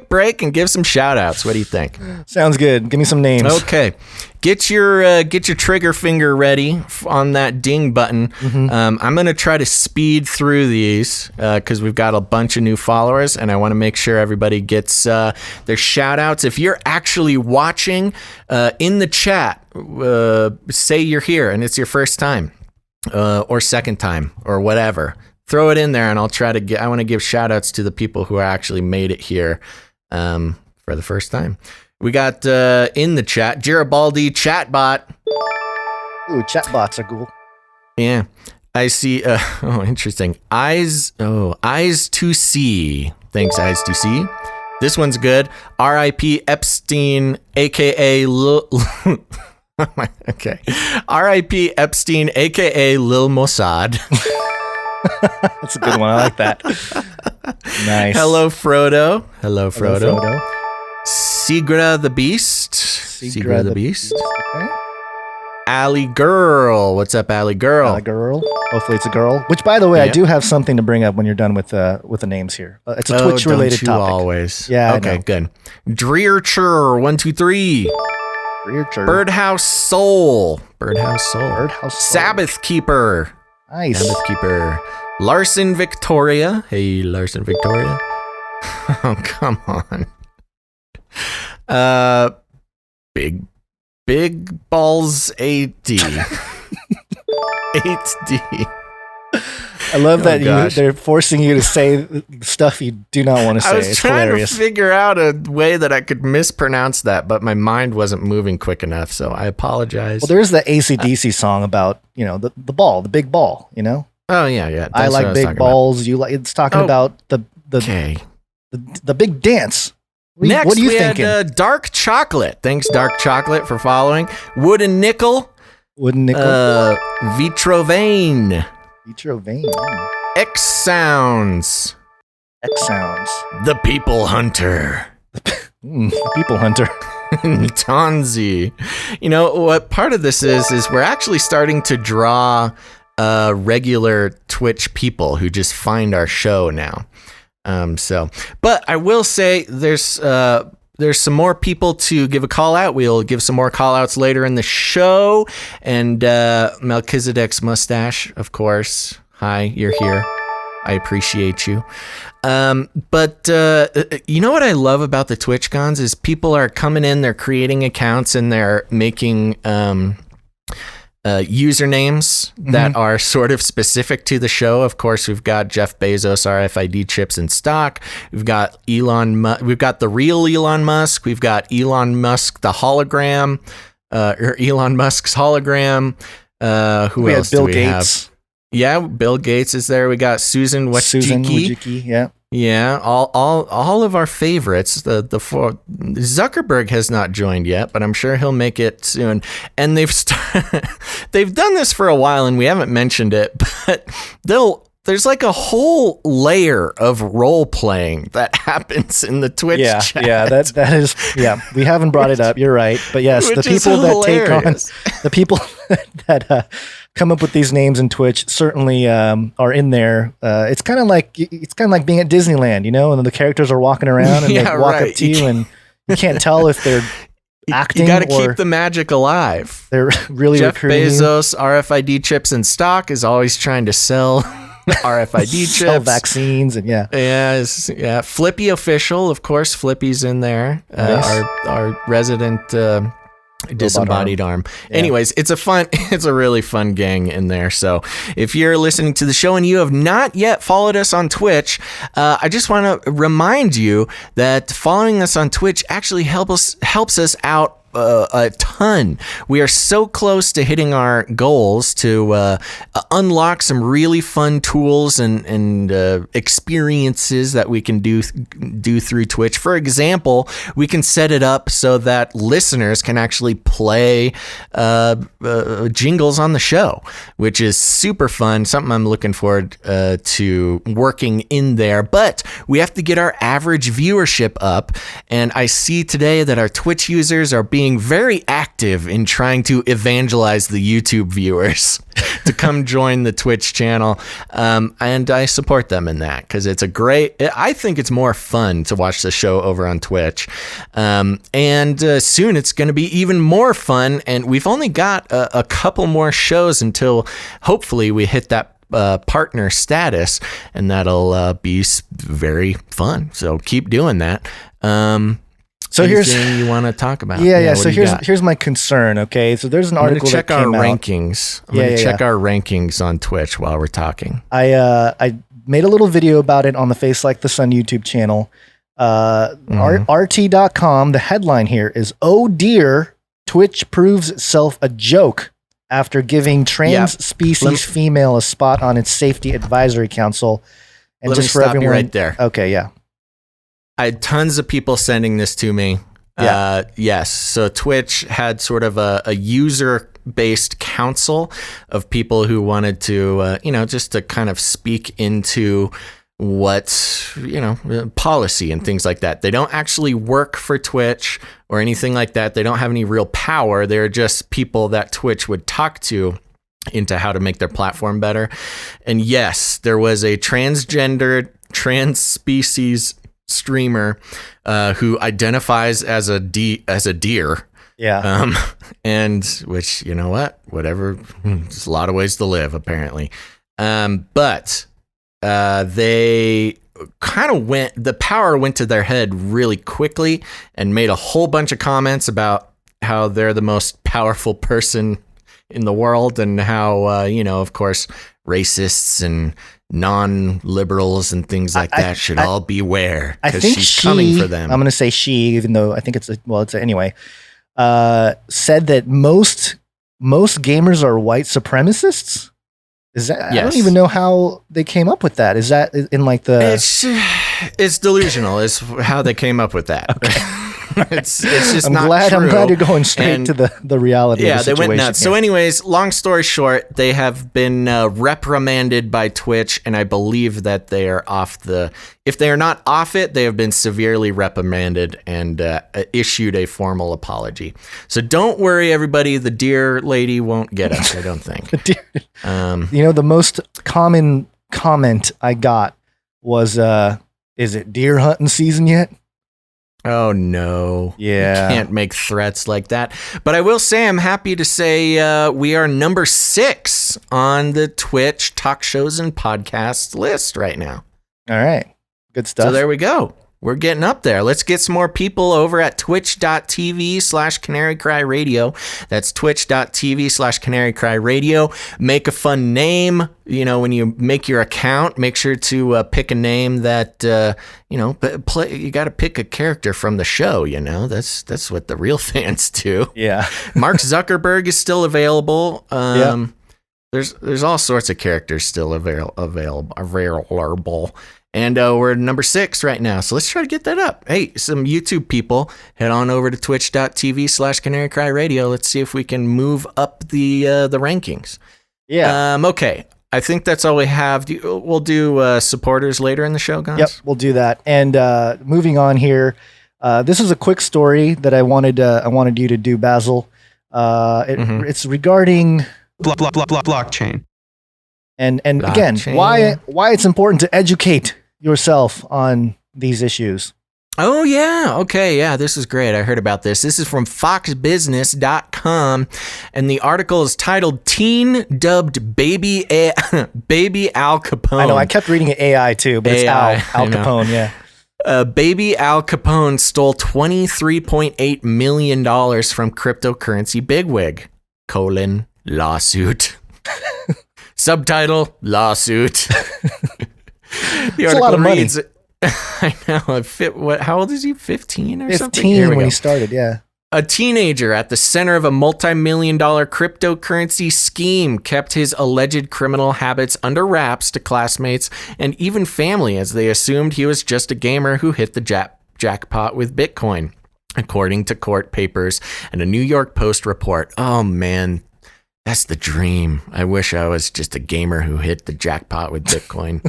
break and give some shout outs. What do you think? Sounds good. Give me some names. Okay. Get your trigger finger ready on that ding button. Mm-hmm. I'm going to try to speed through these because we've got a bunch of new followers, and I want to make sure everybody gets their shout outs. If you're actually watching in the chat, say you're here and it's your first time or second time or whatever. Throw it in there, and I'll try to I want to give shout outs to the people who actually made it here for the first time. We got in the chat, Garibaldi Chatbot. Ooh, chatbots are cool. Yeah. I see. Interesting. Eyes to see. Thanks, Eyes to see. This one's good. R.I.P. Epstein, a.k.a. Okay. R.I.P. Epstein, a.k.a. Lil Mossad. That's a good one. I like that. Nice. Hello, Frodo. Hello, Frodo. Sigra the Beast. Sigra the Beast. Okay. Allie Girl. What's up, Allie Girl? Allie Girl. Hopefully it's a girl. Which, by the way, I do have something to bring up when you're done with the names here. It's a Twitch-related topic. Always. Yeah. Okay, good. Dreercher 123. Dreercher. Birdhouse Soul. Birdhouse Soul. Sabbath Keeper. Nice. Sabbath Keeper. Larson Victoria. Hey, Larson Victoria. Oh, come on. Big Balls 8D. 8D. I love that gosh. they're forcing you to say stuff you do not want to say. I was It's trying hilarious. to figure out a way that I could mispronounce that, but my mind wasn't moving quick enough, so I apologize. Well, there's the AC/DC song about, the ball, the big ball, Oh yeah. I That's what like was big talking balls. You like, it's talking Oh, about the Okay. the big dance. Next, what are you we thinking? had Dark Chocolate. Thanks, Dark Chocolate, for following. Wooden Nickel. Wooden Nickel. Vitrovane. Vitrovane. X Sounds. X sounds. The People Hunter. People hunter. Tonzi. What part of this is we're actually starting to draw regular Twitch people who just find our show now. But I will say there's some more people to give a call out. We'll give some more call outs later in the show. And Melchizedek's mustache, of course. Hi, you're here. I appreciate you. But you know what I love about the Twitch Gons is people are coming in, they're creating accounts, and they're making usernames that are sort of specific to the show. Of course, we've got Jeff Bezos RFID chips in stock. We've got we've got the real Elon Musk. We've got Elon Musk the hologram, or Elon Musk's hologram. Who We had else Bill do we Gates. have? Yeah, Bill Gates is there. We got Susan Wojcicki. Yeah. Yeah, all of our favorites. The four. Zuckerberg has not joined yet, but I'm sure he'll make it soon. And they've done this for a while, and we haven't mentioned it, but there's like a whole layer of role playing that happens in the Twitch chat. Yeah, that is, we haven't brought it up. You're right. But yes, the Which is people that take on, hilarious. the people that come up with these names in Twitch certainly are in there. It's kind of like being at Disneyland, and then the characters are walking around and they walk up to you and you can't tell if they're acting. You got to or keep the magic alive. they're really Jeff recruiting Bezos RFID chips in stock is always trying to sell RFID you, chips, sell vaccines, and yeah. Flippy official, of course. Flippy's in there. Nice. Our resident disembodied arm. Yeah. Anyways, it's a really fun gang in there. So if you're listening to the show and you have not yet followed us on Twitch, I just want to remind you that following us on Twitch actually helps us out a ton. We are so close to hitting our goals to unlock some really fun tools and experiences that we can do through Twitch. For example, we can set it up so that listeners can actually play jingles on the show, which is super fun. Something I'm looking forward to working in there. But we have to get our average viewership up, and I see today that our Twitch users are being very active in trying to evangelize the YouTube viewers to come join the Twitch channel. And I support them in that because I think it's more fun to watch the show over on Twitch. And soon it's going to be even more fun. And we've only got a couple more shows until hopefully we hit that partner status, and that'll be very fun. So keep doing that. So anything you want to talk about? Yeah. what So do you got? here's my concern. Okay, so there's an I'm article gonna check that our came out. rankings. I'm gonna check our rankings on Twitch while we're talking. I made a little video about it on the Face Like the Sun YouTube channel. RT.com. The headline here is, "Oh dear, Twitch proves itself a joke after giving trans species female a spot on its safety advisory council." And Let just me for stop you everyone, right there. Okay, yeah. I had tons of people sending this to me. Yeah. Yes. So Twitch had sort of a user-based council of people who wanted to, just to kind of speak into what, policy and things like that. They don't actually work for Twitch or anything like that. They don't have any real power. They're just people that Twitch would talk to into how to make their platform better. And yes, there was a transgendered, trans species streamer who identifies as a deer. Yeah. And which, you know what? Whatever. There's a lot of ways to live, apparently. But they kind of the power went to their head really quickly and made a whole bunch of comments about how they're the most powerful person in the world, and how of course, racists and non-liberals and things like that should all beware, because she's coming for them. I'm going to say she, even though I think anyway. Said that most gamers are white supremacists. Is that? Yes. I don't even know how they came up with that. Is that in like the? It's delusional. Is how they came up with that. Okay. it's just I'm not glad, true. I'm glad you're going straight to the reality. Yeah, of the they went nuts. here. So, anyways, long story short, they have been reprimanded by Twitch, and I believe that they are off the. If they are not off it, they have been severely reprimanded and issued a formal apology. So don't worry, everybody. The deer lady won't get us. I don't think. The most common comment I got was, "Is it deer hunting season yet?" Oh, no. Yeah. You can't make threats like that. But I will say, I'm happy to say we are number 6 on the Twitch talk shows and podcasts list right now. All right. Good stuff. So there we go. We're getting up there. Let's get some more people over at twitch.tv/Canary Cry Radio. That's twitch.tv/Canary Cry Radio. Make a fun name. When you make your account, make sure to pick a name that, you got to pick a character from the show, That's what the real fans do. Yeah. Mark Zuckerberg is still available. Yeah. There's all sorts of characters still available. And we're number 6 right now. So let's try to get that up. Hey, some YouTube people, head on over to twitch.tv/Canary Cry Radio. Let's see if we can move up the rankings. Yeah. Okay. I think that's all we have. We'll do supporters later in the show, guys. Yep, we'll do that. And moving on here, this is a quick story that I wanted you to do, Basil. It's regarding blockchain. And again, why it's important to educate yourself on these issues. Oh, yeah. Okay. Yeah, this is great. I heard about this. This is from foxbusiness.com, and the article is titled "Teen Dubbed Baby Al Capone." I know. I kept reading it AI too, but it's Al Capone. Yeah. Baby Al Capone stole $23.8 million from cryptocurrency bigwig, lawsuit. Subtitle, lawsuit. The article a lot of reads, money. I know. How old is he? 15 or something? 15 when he started, yeah. A teenager at the center of a multi-million-dollar cryptocurrency scheme kept his alleged criminal habits under wraps to classmates and even family, as they assumed he was just a gamer who hit the jackpot with Bitcoin, according to court papers and a New York Post report. Oh, man. That's the dream. I wish I was just a gamer who hit the jackpot with Bitcoin.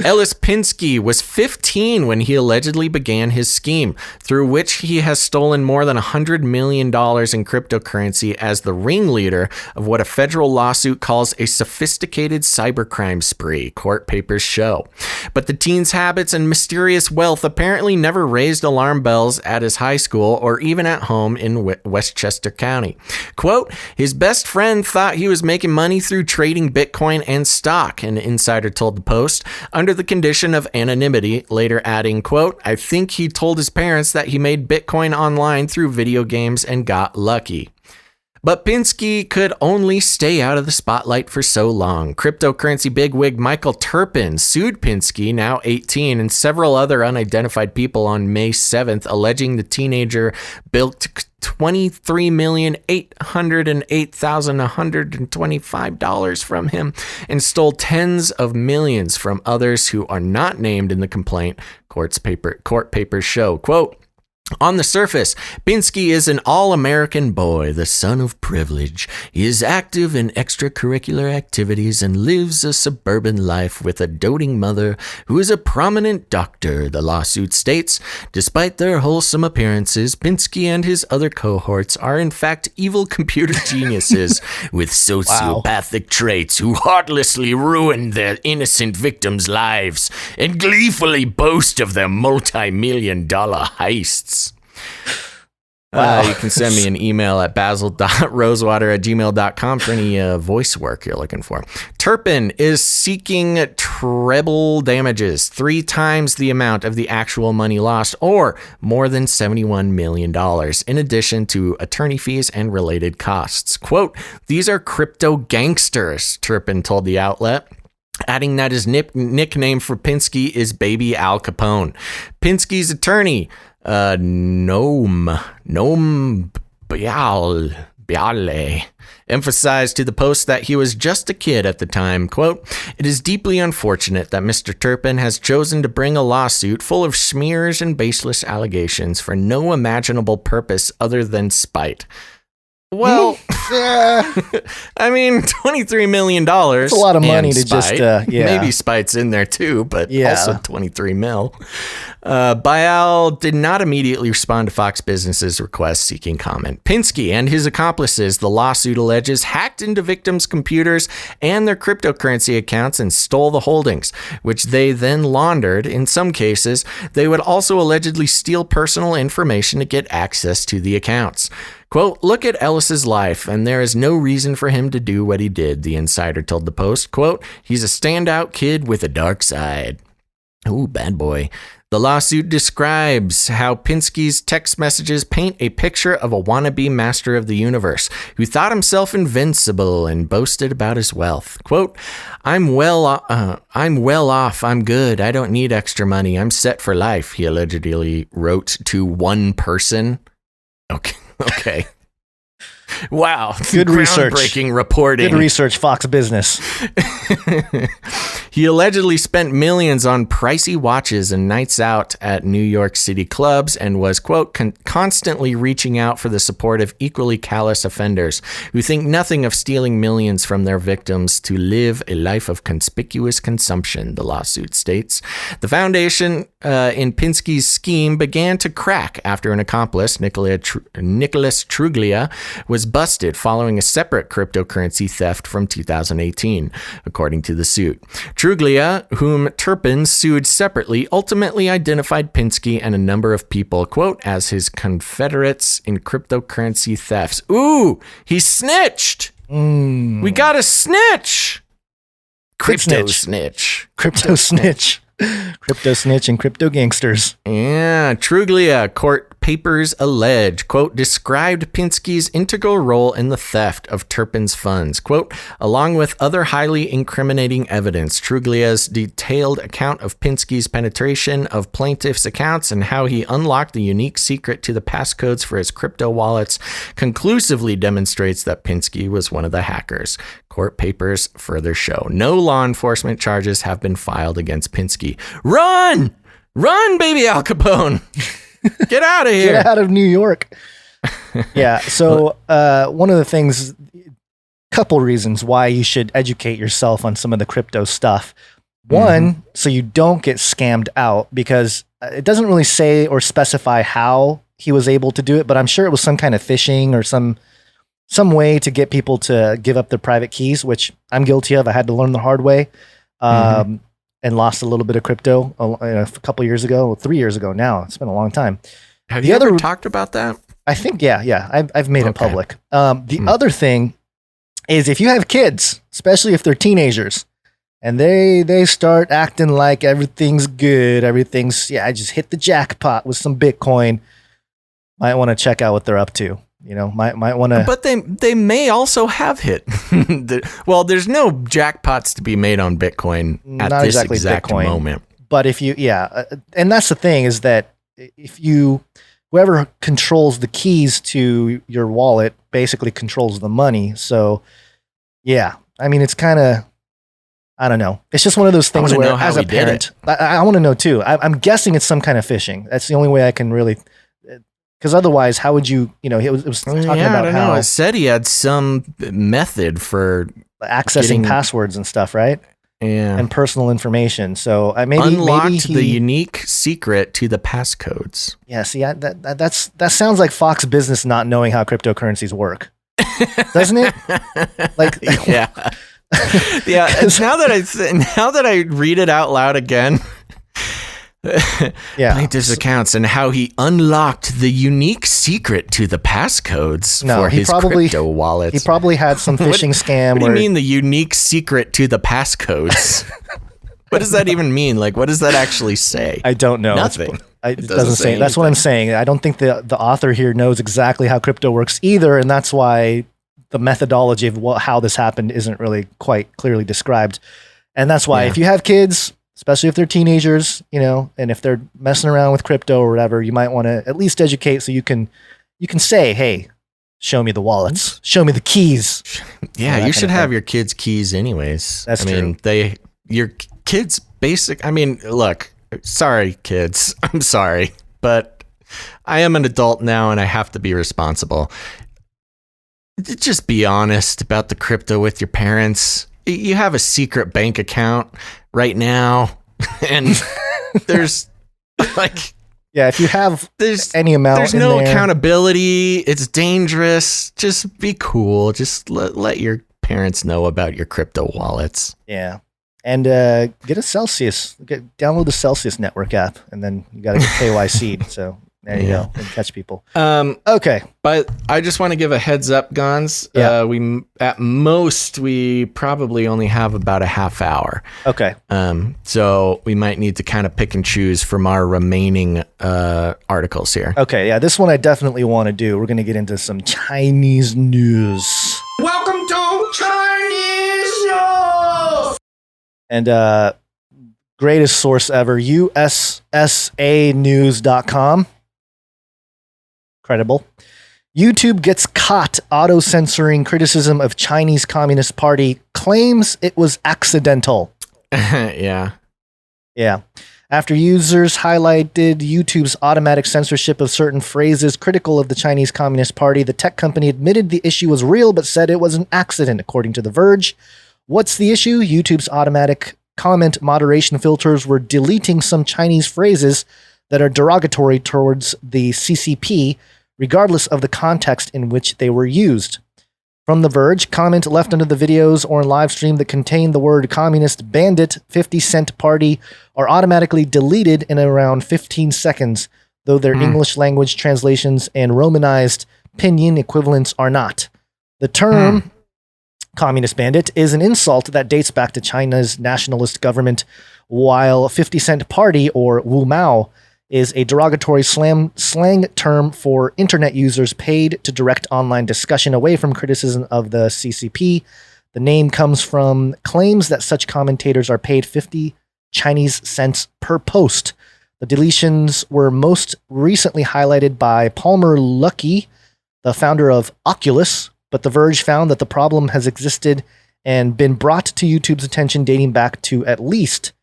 Ellis Pinsky was 15 when he allegedly began his scheme, through which he has stolen more than $100 million in cryptocurrency as the ringleader of what a federal lawsuit calls a sophisticated cybercrime spree, court papers show. But the teen's habits and mysterious wealth apparently never raised alarm bells at his high school or even at home in Westchester County. Quote, his best friend thought he was making money through trading Bitcoin and stock, an insider told the Post, under the condition of anonymity, later adding, quote, I think he told his parents that he made Bitcoin online through video games and got lucky. But Pinsky could only stay out of the spotlight for so long. Cryptocurrency bigwig Michael Turpin sued Pinsky, now 18, and several other unidentified people on May 7th, alleging the teenager bilked $23,808,125 from him and stole tens of millions from others who are not named in the complaint, court papers show. Quote, on the surface, Pinsky is an all-American boy, the son of privilege. He is active in extracurricular activities and lives a suburban life with a doting mother who is a prominent doctor, the lawsuit states. Despite their wholesome appearances, Pinsky and his other cohorts are in fact evil computer geniuses with sociopathic traits who heartlessly ruin their innocent victims' lives and gleefully boast of their multi-million-dollar heists. Wow. You can send me an email at basil.rosewater@gmail.com for any voice work you're looking for. Turpin is seeking treble damages, 3 times the amount of the actual money lost, or more than $71 million, in addition to attorney fees and related costs. Quote, "These are crypto gangsters," Turpin told the outlet, adding that his nickname for Pinsky is Baby Al Capone. Pinsky's attorney, Noam Biale, emphasized to the Post that he was just a kid at the time. Quote, "It is deeply unfortunate that Mr. Turpin has chosen to bring a lawsuit full of smears and baseless allegations for no imaginable purpose other than spite." Well, I mean, $23 million. It's a lot of money to just, Maybe spite's in there too, but also 23 mil. Bial did not immediately respond to Fox Business's request seeking comment. Pinsky and his accomplices, the lawsuit alleges, hacked into victims' computers and their cryptocurrency accounts and stole the holdings, which they then laundered. In some cases, they would also allegedly steal personal information to get access to the accounts. Quote, "Look at Ellis's life, and there is no reason for him to do what he did," the insider told the Post. Quote, "He's a standout kid with a dark side." Ooh, bad boy. The lawsuit describes how Pinsky's text messages paint a picture of a wannabe master of the universe who thought himself invincible and boasted about his wealth. Quote, I'm well off. I'm good. I don't need extra money. I'm set for life," he allegedly wrote to one person. Okay. Wow. Good research. Groundbreaking reporting. Good research, Fox Business. He allegedly spent millions on pricey watches and nights out at New York City clubs and was, quote, constantly reaching out for the support of equally callous offenders who think nothing of stealing millions from their victims to live a life of conspicuous consumption, the lawsuit states. The foundation in Pinsky's scheme began to crack after an accomplice, Nicholas Truglia, was busted following a separate cryptocurrency theft from 2018, according to the suit. Truglia, whom Turpin sued separately, ultimately identified Pinsky and a number of people, quote, as his confederates in cryptocurrency thefts. Ooh, he snitched! We got a snitch! Crypto snitch. Crypto snitch. Crypto snitch and crypto gangsters. Yeah, Truglia, court papers allege, quote, described Pinsky's integral role in the theft of Turpin's funds. Quote, along with other highly incriminating evidence, Truglia's detailed account of Pinsky's penetration of plaintiffs' accounts and how he unlocked the unique secret to the passcodes for his crypto wallets conclusively demonstrates that Pinsky was one of the hackers. Court papers further show no law enforcement charges have been filed against Pinsky. Run! Run, baby Al Capone! Get out of here! Get out of New York. Yeah, so one of the things, couple reasons why you should educate yourself on some of the crypto stuff. One, so you don't get scammed out, because it doesn't really say or specify how he was able to do it, but I'm sure it was some kind of phishing or some way to get people to give up their private keys, which I'm guilty of. I had to learn the hard way, and lost a little bit of crypto a couple years ago, 3 years ago now. It's been a long time. Have you ever talked about that? I think, yeah. I've made it public. The other thing is, if you have kids, especially if they're teenagers, and they start acting like everything's good, I just hit the jackpot with some Bitcoin, might want to check out what they're up to. You know, might want to. But they may also have hit. Well, there's no jackpots to be made on Bitcoin at Not this exactly exact Bitcoin, moment. But if you, and that's the thing, is that if whoever controls the keys to your wallet basically controls the money. So, yeah, I mean, it's kind of, I don't know. It's just one of those things where, as a parent, I want to know too. I'm guessing it's some kind of phishing. That's the only way I can really. Because otherwise, how would you, it was talking about I don't how know. It said he had some method for accessing passwords and stuff, right? Yeah. And personal information. So maybe unlocked he, the unique secret to the passcodes. Yeah. See, that sounds like Fox Business not knowing how cryptocurrencies work, doesn't it? Like, yeah, yeah. Now that I read it out loud again. plaintiff's accounts and how he unlocked the unique secret to the passcodes for his crypto wallets. He probably had some phishing scam. What do you mean the unique secret to the passcodes? What does that even mean? Like, what does that actually say? I don't know. Nothing. It doesn't say. That's what I'm saying. I don't think the author here knows exactly how crypto works either, and that's why the methodology of how this happened isn't really quite clearly described. And that's why if you have kids, especially if they're teenagers, and if they're messing around with crypto or whatever, you might want to at least educate so you can say, hey, show me the wallets, show me the keys. Yeah, you should have your kids' keys anyways. That's true. Your kids look, sorry kids, I'm sorry, but I am an adult now and I have to be responsible. Just be honest about the crypto with your parents. You have a secret bank account right now, and there's if you have any amount, there's no accountability. It's dangerous. Just be cool. Just let your parents know about your crypto wallets. Yeah, and get a Celsius. Download the Celsius network app, and then you got to get KYC'd. So. There you go, and catch people. Okay, but I just want to give a heads up, Gons. Yeah. We probably only have about a half hour. Okay. So we might need to kind of pick and choose from our remaining articles here. Okay, yeah, this one I definitely want to do. We're going to get into some Chinese news. Welcome to Chinese news. And greatest source ever, USSAnews.com. Credible. YouTube gets caught auto-censoring criticism of Chinese Communist Party, claims it was accidental. Yeah. After users highlighted YouTube's automatic censorship of certain phrases critical of the Chinese Communist Party, the tech company admitted the issue was real but said it was an accident, according to The Verge. What's the issue? YouTube's automatic comment moderation filters were deleting some Chinese phrases that are derogatory towards the CCP, regardless of the context in which they were used. From The Verge, comment left under the videos or in live stream that contain the word communist, bandit, 50 Cent Party are automatically deleted in around 15 seconds, though their English language translations and Romanized pinyin equivalents are not. The term communist bandit is an insult that dates back to China's nationalist government, while 50 Cent Party, or Wu Mao, is a derogatory slang term for internet users paid to direct online discussion away from criticism of the CCP. The name comes from claims that such commentators are paid 50 Chinese cents per post. The deletions were most recently highlighted by Palmer Luckey, the founder of Oculus, but The Verge found that the problem has existed and been brought to YouTube's attention dating back to at least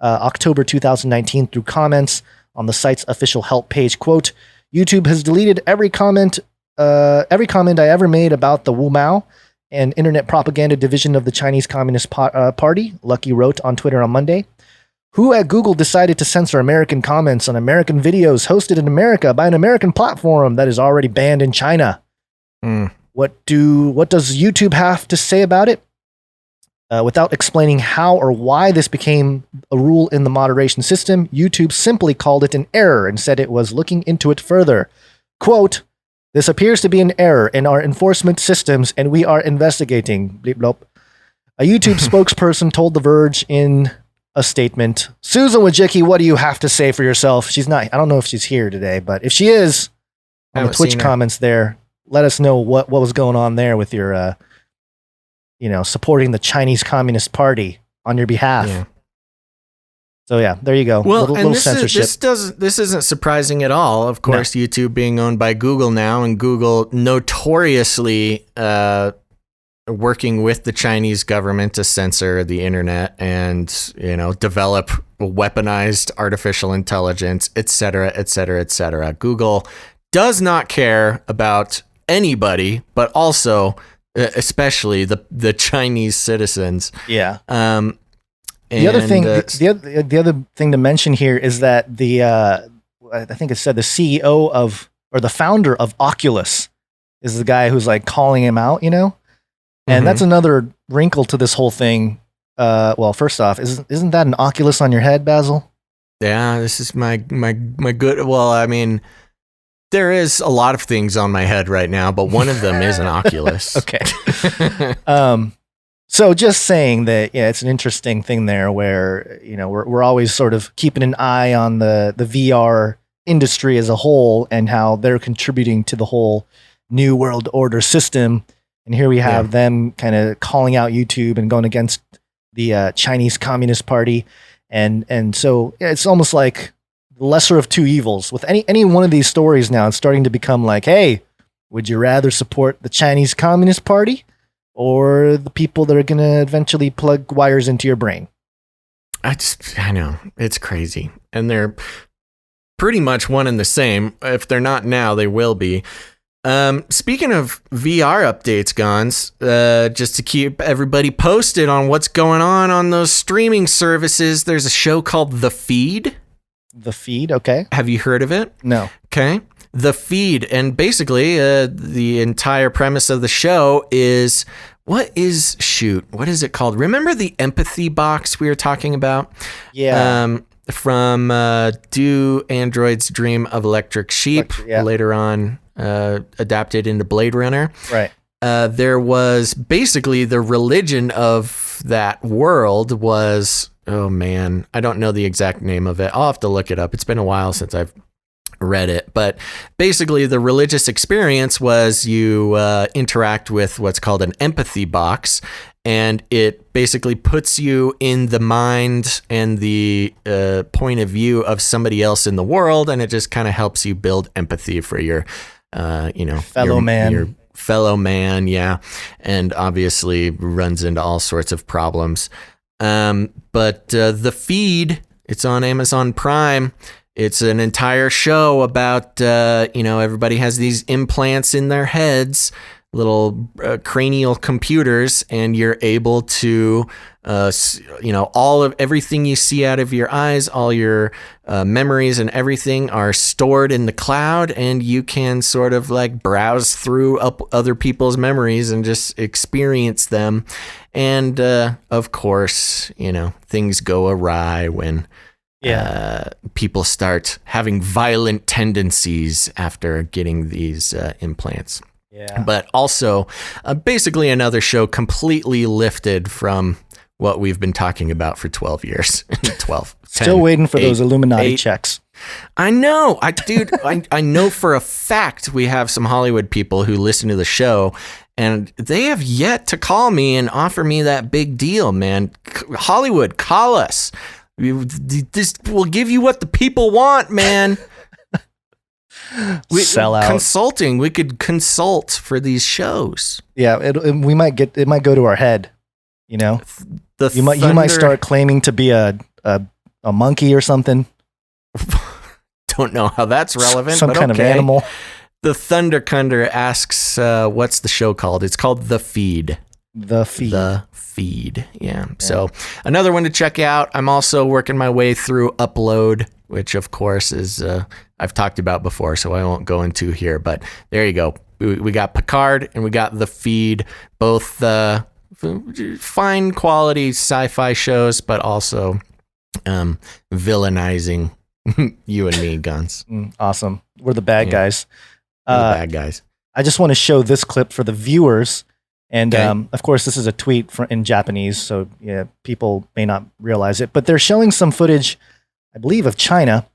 October 2019 through comments on the site's official help page. Quote, YouTube has deleted every comment I ever made about the Wu Mao and internet propaganda division of the Chinese Communist Party, Lucky wrote on Twitter on Monday. Who at Google decided to censor American comments on American videos hosted in America by an American platform that is already banned in China? What does YouTube have to say about it? Without explaining how or why this became a rule in the moderation system, YouTube simply called it an error and said it was looking into it further. Quote, this appears to be an error in our enforcement systems and we are investigating. Bleep blop. A YouTube spokesperson told The Verge in a statement, Susan Wojcicki, what do you have to say for yourself? She's not, I don't know if she's here today, but if she is, on the Twitch comments there, let us know what was going on there with your supporting the Chinese Communist Party on your behalf. Yeah. So yeah, there you go. Well, little censorship. This isn't surprising at all. Of course, no. YouTube being owned by Google now, and Google notoriously working with the Chinese government to censor the internet and develop weaponized artificial intelligence, et cetera, et cetera, et cetera. Google does not care about anybody, but also especially the Chinese citizens. Yeah. The other thing, the other thing to mention here is that I think it said the CEO or the founder of Oculus is the guy who's like calling him out, and that's another wrinkle to this whole thing. Well, first off, isn't that an Oculus on your head, Basil? Yeah, this is my good. Well, I mean, there is a lot of things on my head right now, but one of them is an Oculus. Okay. So just saying that, yeah, it's an interesting thing there where, you know, we're always sort of keeping an eye on the VR industry as a whole and how they're contributing to the whole New World Order system. And here we have them kind of calling out YouTube and going against the Chinese Communist Party. And so it's almost like the lesser of two evils. With any one of these stories now, it's starting to become like, hey, would you rather support the Chinese Communist Party or the people that are going to eventually plug wires into your brain? I know. It's crazy. And they're pretty much one and the same. If they're not now, they will be. Speaking of VR updates, Gons, just to keep everybody posted on what's going on those streaming services, there's a show called The Feed. The Feed, okay. Have you heard of it? No. Okay. The Feed, and basically the entire premise of the show is, what is it called? Remember the empathy box we were talking about? Yeah. From Do Androids Dream of Electric Sheep, later on adapted into Blade Runner. Right. There was basically the religion of that world was, oh man, I don't know the exact name of it. I'll have to look it up. It's been a while since I've read it, but basically the religious experience was you interact with what's called an empathy box, and it basically puts you in the mind and the point of view of somebody else in the world, and it just kind of helps you build empathy for your fellow man. Your fellow man, yeah, and obviously runs into all sorts of problems. But The Feed, it's on Amazon Prime. It's an entire show about, everybody has these implants in their heads, little cranial computers, and you're able to, all of everything you see out of your eyes, all your memories and everything are stored in the cloud, and you can sort of like browse through other people's memories and just experience them. And of course, things go awry when people start having violent tendencies after getting these implants. Yeah. But also, basically another show completely lifted from what we've been talking about for 12 years. 12. Still 10, waiting for 8, those Illuminati 8. checks. I know. I know for a fact we have some Hollywood people who listen to the show, and they have yet to call me and offer me that big deal, man. Hollywood, call us. This will give you what the people want, man. Sell out. Consulting. We could consult for these shows. Yeah, it might go to our head. You might start claiming to be a monkey or something. Don't know how that's relevant. Some kind of animal. The Thundercunder asks, "What's the show called?" It's called The Feed. The Feed. The Feed. Yeah. So another one to check out. I'm also working my way through Upload, which of course is I've talked about before, so I won't go into here. But there you go. We got Picard and we got The Feed, both fine quality sci-fi shows, but also villainizing you and me, Guns. Awesome. We're the bad guys. We're the bad guys. I just want to show this clip for the viewers. And of course, this is a tweet in Japanese, so people may not realize it. But they're showing some footage, I believe, of China,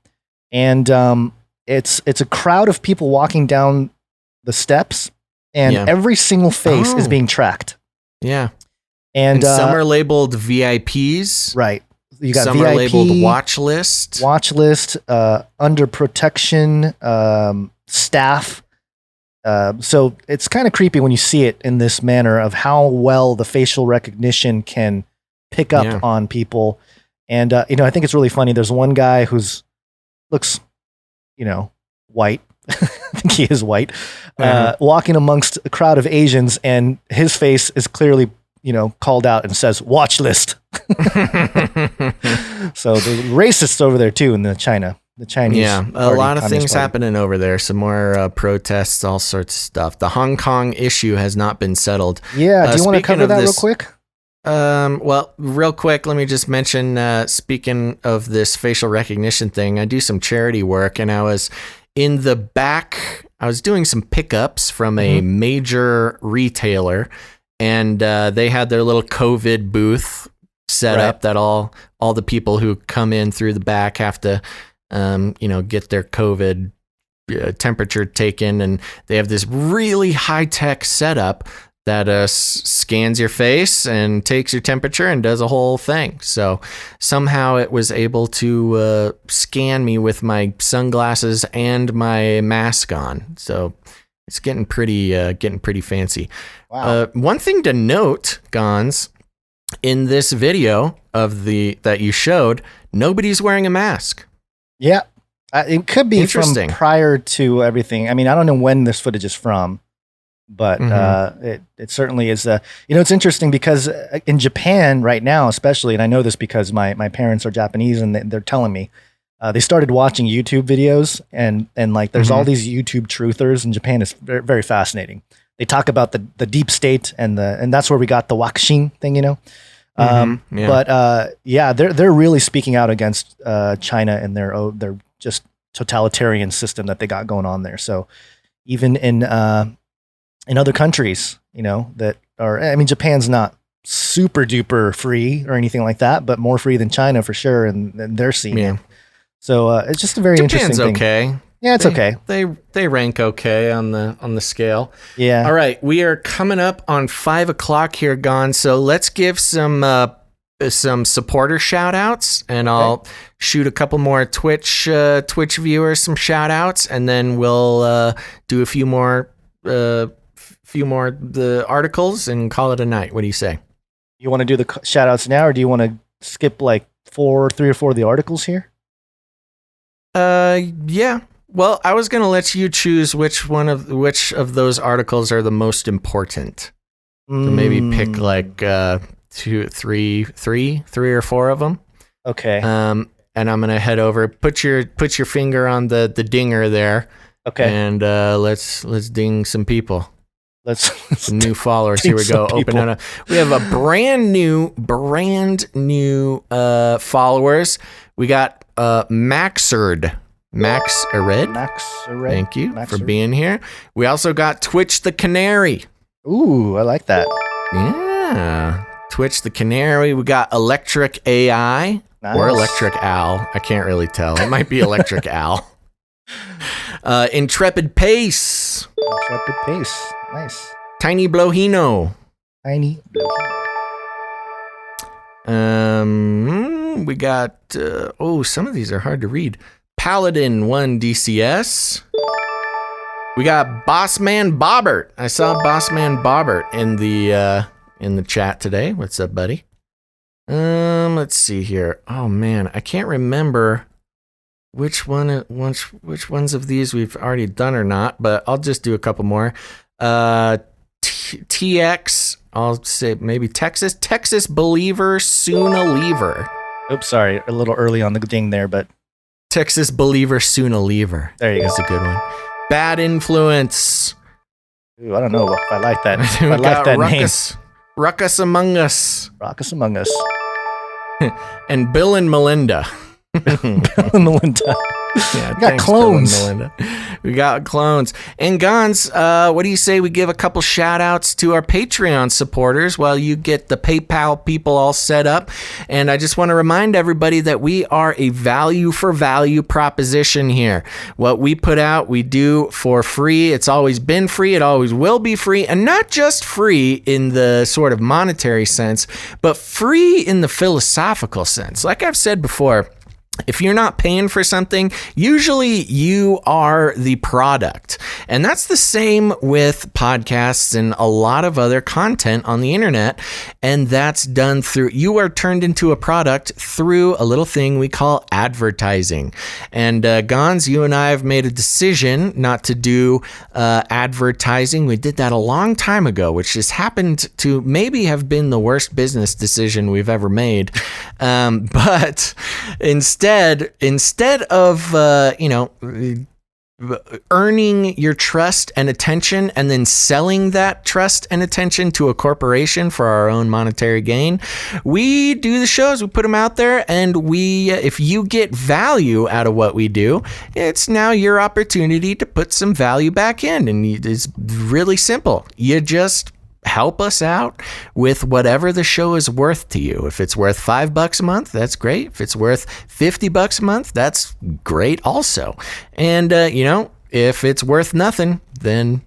and it's a crowd of people walking down the steps, and every single face is being tracked. Yeah, and some are labeled VIPs. Right. You got some VIP, are labeled watch list, under protection, staff. So it's kind of creepy when you see it in this manner of how well the facial recognition can pick up on people. And, I think it's really funny. There's one guy who's looks, white. I think he is white, walking amongst a crowd of Asians, and his face is clearly, called out and says watch list. So the racists over there too in the Chinese. Yeah, a lot of things happening over there. Some more protests, all sorts of stuff. The Hong Kong issue has not been settled. Yeah, do you want to cover that real quick? Well, real quick, let me just mention, speaking of this facial recognition thing, I do some charity work, and I was in the back, I was doing some pickups from a major retailer, and they had their little COVID booth set up that all the people who come in through the back have to, get their COVID temperature taken, and they have this really high-tech setup that scans your face and takes your temperature and does a whole thing. So somehow it was able to scan me with my sunglasses and my mask on. So it's getting pretty fancy. Wow. One thing to note, Gons, in this video that you showed, nobody's wearing a mask. Yeah, it could be from Interesting. prior to everything. I mean, I don't know when this footage is from. But it certainly is. It's interesting because in Japan right now, especially, and I know this because my parents are Japanese and they're telling me, they started watching YouTube videos and like there's all these YouTube truthers in Japan. It's very, very fascinating. They talk about the deep state and that's where we got the Wakushin thing, But they're really speaking out against China and their just totalitarian system that they got going on there. So even in other countries, that are, I mean, Japan's not super duper free or anything like that, but more free than China for sure. And they're seeing it. So it's just a very interesting thing. Japan's okay. Yeah, it's okay. They rank okay on the scale. Yeah. All right. We are coming up on 5:00 here, Gone. So let's give some supporter shout outs, and I'll shoot a couple more Twitch viewers some shout outs, and then we'll do a few more the articles and call it a night. What do you say? You want to do the shout outs now, or do you want to skip like 3 or 4 of the articles here? Yeah. Well, I was going to let you choose which of those articles are the most important. So maybe pick like 2, 3 or 4 of them. Okay. And I'm going to head over, put your finger on the dinger there. Okay. And let's ding some people. Some new followers. Here we go. Open it up. We have a brand new followers. We got Maxerd. Thank you for being here. We also got Twitch the Canary. Ooh, I like that. Yeah. Twitch the Canary. We got Electric AI or Electric Al. I can't really tell. It might be Electric Al. Intrepid Pace. Nice. Tiny Blowhino. We got some of these are hard to read. Paladin 1 DCS. We got Bossman Bobbert. I saw Bossman Bobbert in the chat today. What's up, buddy? Let's see here. Oh man, I can't remember which ones of these we've already done or not, but I'll just do a couple more. TX, I'll say maybe Texas Believer, soon a lever. Oops, sorry, a little early on the ding there, but Texas Believer, soon a lever. There you go. That's a good one. Bad Influence. Ooh, I don't know if I like that. We I like that Ruckus, name. Ruckus Among Us. Ruckus Among Us. And Bill and Melinda. Bill and Melinda. Yeah, we got clones. Bill and Melinda. We got clones. And Gons, what do you say we give a couple shout outs to our Patreon supporters while you get the PayPal people all set up? And I just want to remind everybody that we are a value for value proposition here. What we put out, we do for free. It's always been free. It always will be free. And not just free in the sort of monetary sense, but free in the philosophical sense. Like I've said before, if you're not paying for something, usually you are the product. And that's the same with podcasts and a lot of other content on the internet. And that's done through, you are turned into a product through a little thing we call advertising. And Gons, you and I have made a decision not to do advertising. We did that a long time ago, which has happened to maybe have been the worst business decision we've ever made. But instead of earning your trust and attention and then selling that trust and attention to a corporation for our own monetary gain. We do the shows, we put them out there, and if you get value out of what we do, it's now your opportunity to put some value back in. And it's really simple. You just help us out with whatever the show is worth to you. If it's worth $5 a month, that's great. If it's worth $50 a month, that's great also. And, if it's worth nothing, then,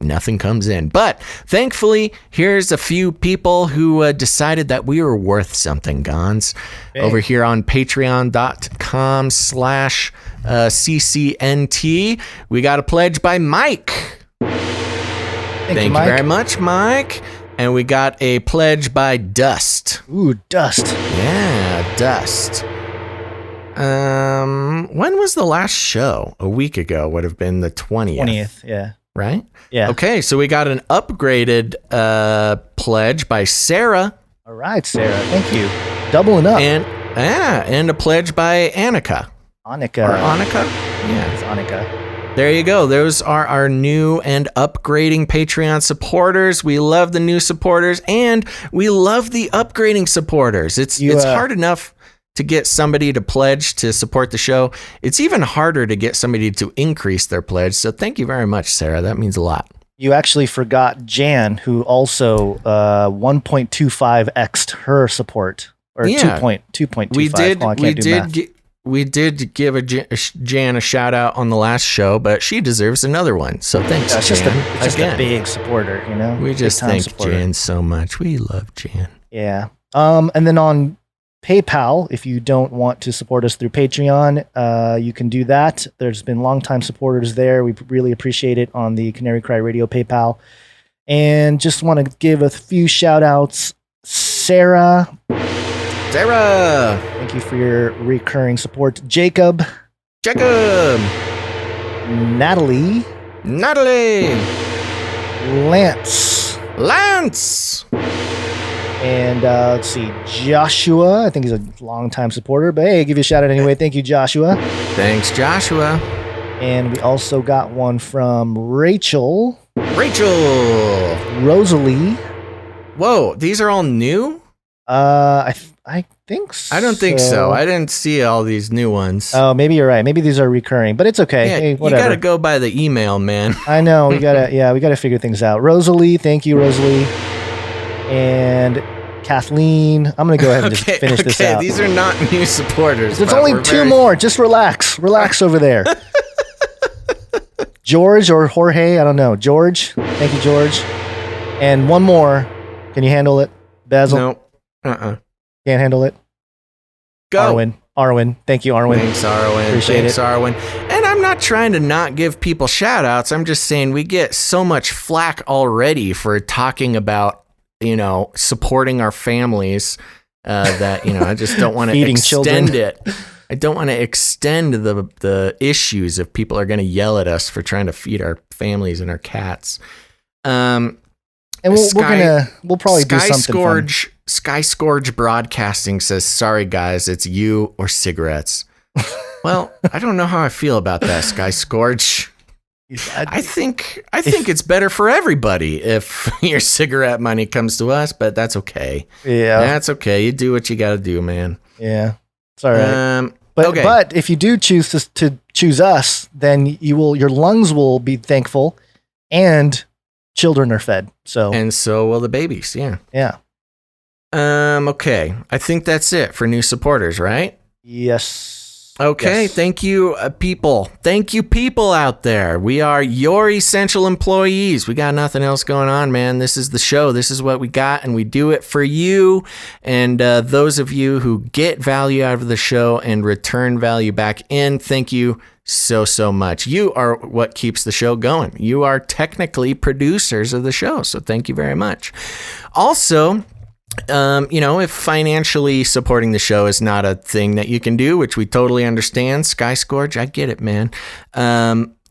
nothing comes in. But thankfully, here's a few people who decided that we were worth something, Gons. Hey. Over here on patreon.com/CCNT, we got a pledge by Mike. Thank you very much, Mike. And we got a pledge by Dust. Ooh, Dust. Yeah, Dust. When was the last show? A week ago would have been the 20th. 20th, yeah. Right? Yeah. Okay, so we got an upgraded pledge by Sarah. All right, Sarah. Thank you. Doubling up. And a pledge by Annika. Annika. Or Annika? Yeah, it's Annika. There you go. Those are our new and upgrading Patreon supporters. We love the new supporters, and we love the upgrading supporters. It's hard enough to get somebody to pledge to support the show. It's even harder to get somebody to increase their pledge. So thank you very much, Sarah. That means a lot. You actually forgot Jan, who also 1.25x'd her support. Or 2.25. We did give Jan a shout out on the last show, but she deserves another one. So thanks, Jan. It's just a big supporter, We just thank Jan so much. We love Jan. Yeah. And then on PayPal, if you don't want to support us through Patreon, you can do that. There's been longtime supporters there. We really appreciate it on the Canary Cry Radio PayPal. And just want to give a few shout outs. Sarah. Thank you for your recurring support. Jacob. Natalie. Lance. And let's see, Joshua. I think he's a longtime supporter, but hey, give you a shout out anyway. Thank you, Joshua. Thanks, Joshua. And we also got one from Rachel. Rosalie. Whoa, these are all new? I think so. I don't think so. I didn't see all these new ones. Oh, maybe you're right. Maybe these are recurring, but it's okay. Yeah, hey, whatever. You gotta go by the email, man. I know. We gotta figure things out. Rosalie, thank you, Rosalie. And Kathleen. I'm gonna go ahead and just finish this out. These are not new supporters. There's only two more. Just relax. Relax over there. George or Jorge, I don't know. George. Thank you, George. And one more. Can you handle it? Basil? No. Can't handle it? Go. Arwen. Thank you, Arwen. Thanks, Arwen. Appreciate it. Arwen. And I'm not trying to not give people shout outs. I'm just saying we get so much flack already for talking about, supporting our families that, I just don't want to extend it. I don't want to extend the issues if people are going to yell at us for trying to feed our families and our cats. And we'll probably do something fun. Sky Scourge Broadcasting says, "Sorry guys, it's you or cigarettes." Well, I don't know how I feel about that, Sky Scourge. I think it's better for everybody if your cigarette money comes to us, but that's okay. Yeah, that's okay. You do what you got to do, man. Yeah, it's all right. But if you do choose to choose us, then your lungs will be thankful, and children are fed. And so will the babies. Yeah. Yeah. Okay. I think that's it for new supporters, right? Yes. Okay. Yes. Thank you, people. Thank you, people out there. We are your essential employees. We got nothing else going on, man. This is the show. This is what we got, and we do it for you. And those of you who get value out of the show and return value back in, thank you so much. You are what keeps the show going. You are technically producers of the show, so thank you very much. Also, if financially supporting the show is not a thing that you can do, which we totally understand, Sky Scourge, I get it, man.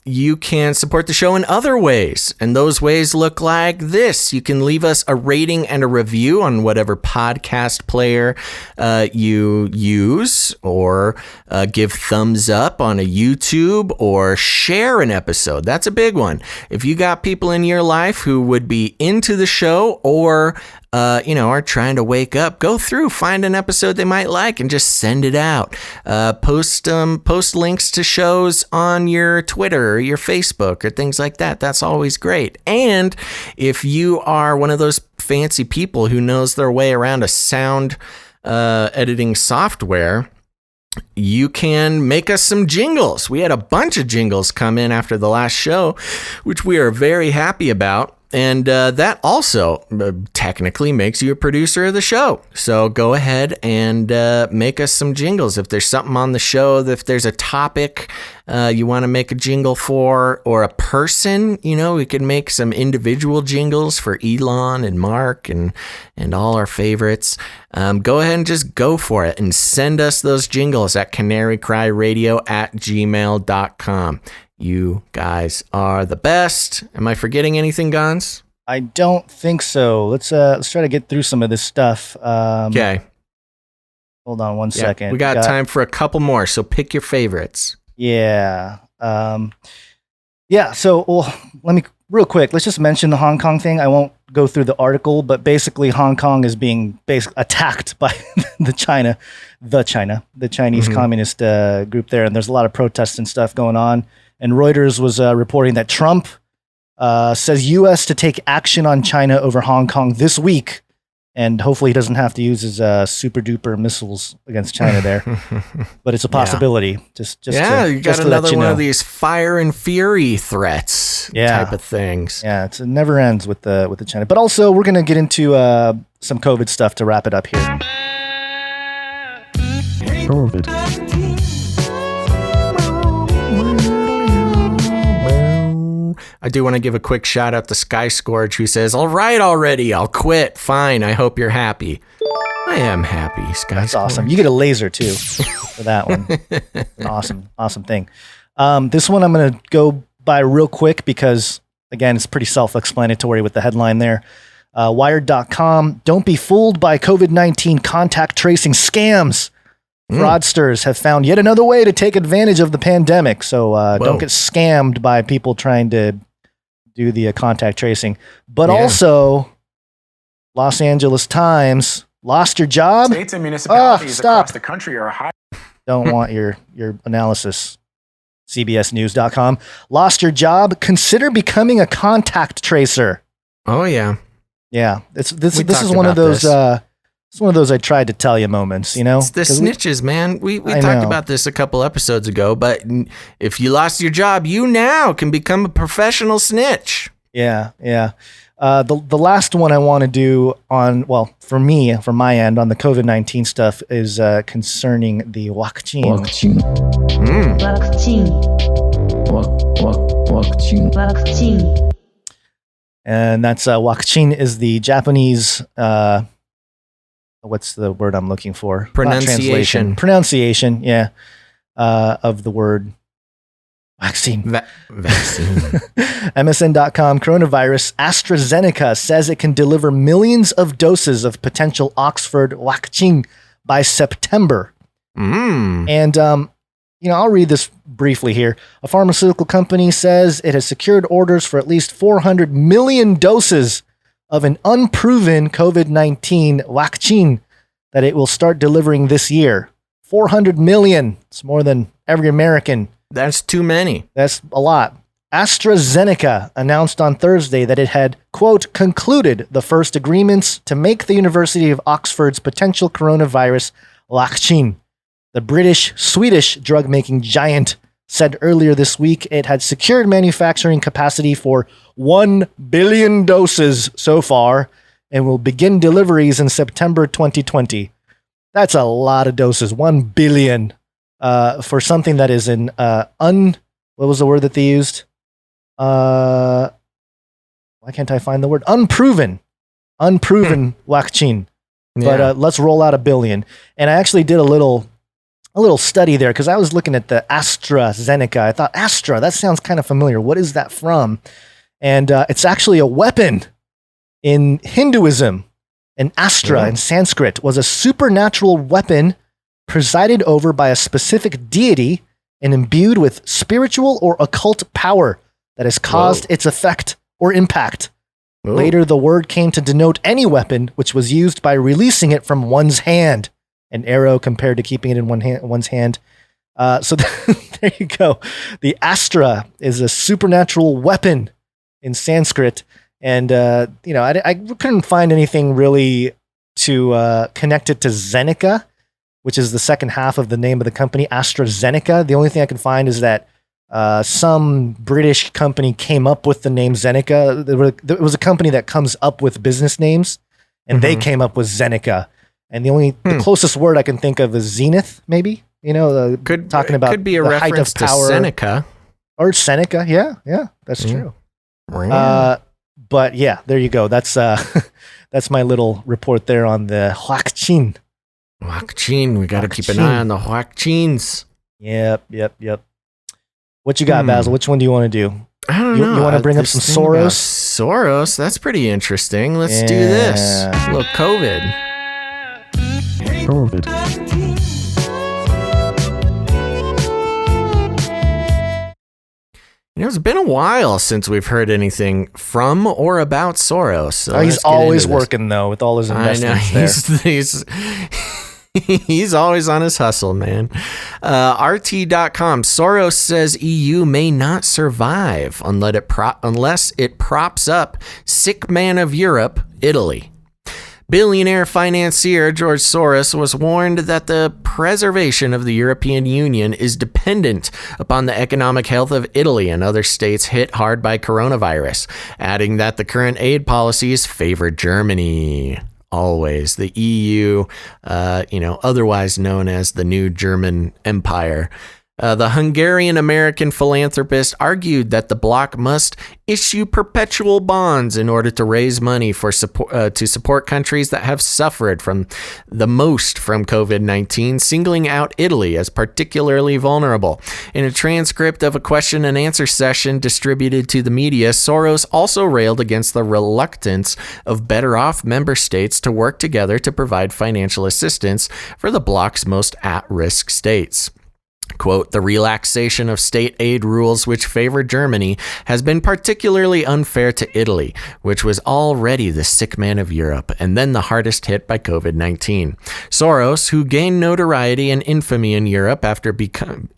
you can support the show in other ways. And those ways look like this. You can leave us a rating and a review on whatever podcast player you use, or give thumbs up on a YouTube, or share an episode. That's a big one. If you got people in your life who would be into the show, or are trying to wake up, go through, find an episode they might like, and just send it out. Post links to shows on your Twitter or your Facebook or things like that. That's always great. And if you are one of those fancy people who knows their way around a sound editing software, you can make us some jingles. We had a bunch of jingles come in after the last show, which we are very happy about. And that also technically makes you a producer of the show. So go ahead and make us some jingles. If there's something on the show, if there's a topic you want to make a jingle for, or a person, we could make some individual jingles for Elon and Mark and all our favorites. Go ahead and just go for it and send us those jingles at canarycryradio@gmail.com. You guys are the best. Am I forgetting anything, Gons? I don't think so. Let's try to get through some of this stuff. Okay. Hold on one second. We got time for a couple more, so pick your favorites. Yeah. So let me real quick. Let's just mention the Hong Kong thing. I won't go through the article, but basically Hong Kong is being attacked by the Chinese communist group there, and there's a lot of protests and stuff going on. And Reuters was reporting that Trump says U.S. to take action on China over Hong Kong this week, and hopefully he doesn't have to use his super duper missiles against China there. But it's a possibility. You got another one of these fire and fury threats type of things. Yeah, it never ends with the China. But also, we're gonna get into some COVID stuff to wrap it up here. COVID. I do want to give a quick shout out to Sky Scourge, who says, "All right, already, I'll quit. Fine, I hope you're happy." I am happy, Sky. That's Scourge. awesome. You get a laser too for that one. An awesome thing. This one I'm going to go by real quick because, again, it's pretty self-explanatory with the headline there. Wired.com, don't be fooled by COVID-19 contact tracing scams. Fraudsters have found yet another way to take advantage of the pandemic. So don't get scammed by people trying to do the contact tracing. But also, Los Angeles Times lost your job. States and municipalities across the country are high. Don't want your analysis. CBSnews.com, lost your job. Consider becoming a contact tracer. Oh yeah. Yeah. This is one of those it's one of those I tried to tell you moments, It's the snitches, man. We talked about this a couple episodes ago, but if you lost your job, you now can become a professional snitch. Yeah. The last one I want to do from my end, on the COVID-19 stuff is concerning the vaccine. And that's vaccine is the Japanese what's the word I'm looking for? Pronunciation, yeah, of the word vaccine. Vaccine. MSN.com, coronavirus. AstraZeneca says it can deliver millions of doses of potential Oxford vaccine by September. And, I'll read this briefly here. A pharmaceutical company says it has secured orders for at least 400 million doses of an unproven COVID-19 vaccine that it will start delivering this year. 400 million. It's more than every American. That's too many. That's a lot. AstraZeneca announced on Thursday that it had, quote, concluded the first agreements to make the University of Oxford's potential coronavirus vaccine. The British-Swedish drug-making giant said earlier this week it had secured manufacturing capacity for 1 billion doses so far and will begin deliveries in September 2020. That's a lot of doses, 1 billion, for something that is an what was the word that they used? Why can't I find the word? Unproven vaccine. Yeah. But let's roll out 1 billion. And I actually did a little a little study there because I was looking at the AstraZeneca. I thought, Astra, that sounds kind of familiar. What is that from? And it's actually a weapon in Hinduism. And Astra in Sanskrit was a supernatural weapon presided over by a specific deity and imbued with spiritual or occult power that has caused its effect or impact. Later, the word came to denote any weapon which was used by releasing it from one's hand. An arrow compared to keeping it in one's hand. So there you go. The Astra is a supernatural weapon in Sanskrit. And, I couldn't find anything really to connect it to Zeneca, which is the second half of the name of the company, AstraZeneca. The only thing I can find is that some British company came up with the name Zeneca. There was a company that comes up with business names, and they came up with Zeneca. And the closest word I can think of is zenith, maybe. Talking about could be a the reference height of power. to Seneca. Or Seneca, yeah, that's true. But yeah, there you go. That's that's my little report there on the Huaqin. Huaqin, we got to keep an eye on the Huaqins. Yep. What you got, Basil? Which one do you want to do? I don't know. You want to bring up some Soros? Soros, that's pretty interesting. Let's do this. A little COVID. It's been a while since we've heard anything from or about Soros. So he's always working, though, with all his investments there. He's always on his hustle, man. RT.com. Soros says EU may not survive unless it props up sick man of Europe, Italy. Billionaire financier George Soros was warned that the preservation of the European Union is dependent upon the economic health of Italy and other states hit hard by coronavirus, adding that the current aid policies favor Germany. Always. The EU, otherwise known as the New German Empire. The Hungarian-American philanthropist argued that the bloc must issue perpetual bonds in order to raise money for to support countries that have suffered the most from COVID-19, singling out Italy as particularly vulnerable. In a transcript of a question and answer session distributed to the media, Soros also railed against the reluctance of better-off member states to work together to provide financial assistance for the bloc's most at-risk states. Quote, the relaxation of state aid rules which favor Germany has been particularly unfair to Italy, which was already the sick man of Europe and then the hardest hit by COVID-19. Soros, who gained notoriety and infamy in Europe after becoming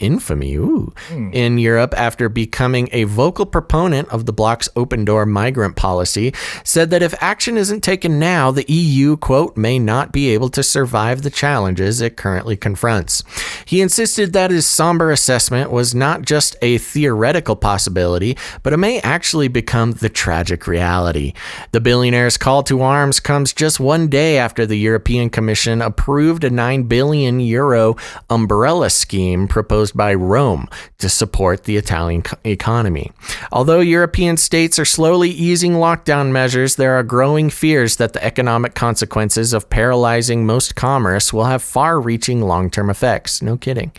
a vocal proponent of the bloc's open door migrant policy, said that if action isn't taken now, the EU, quote, may not be able to survive the challenges it currently confronts. He insisted that his somber assessment was not just a theoretical possibility, but it may actually become the tragic reality. The billionaire's call to arms comes just one day after the European Commission approved a €9 billion umbrella scheme proposed by Rome to support the Italian economy. Although European states are slowly easing lockdown measures, there are growing fears that the economic consequences of paralyzing most commerce will have far-reaching long-term effects. No kidding.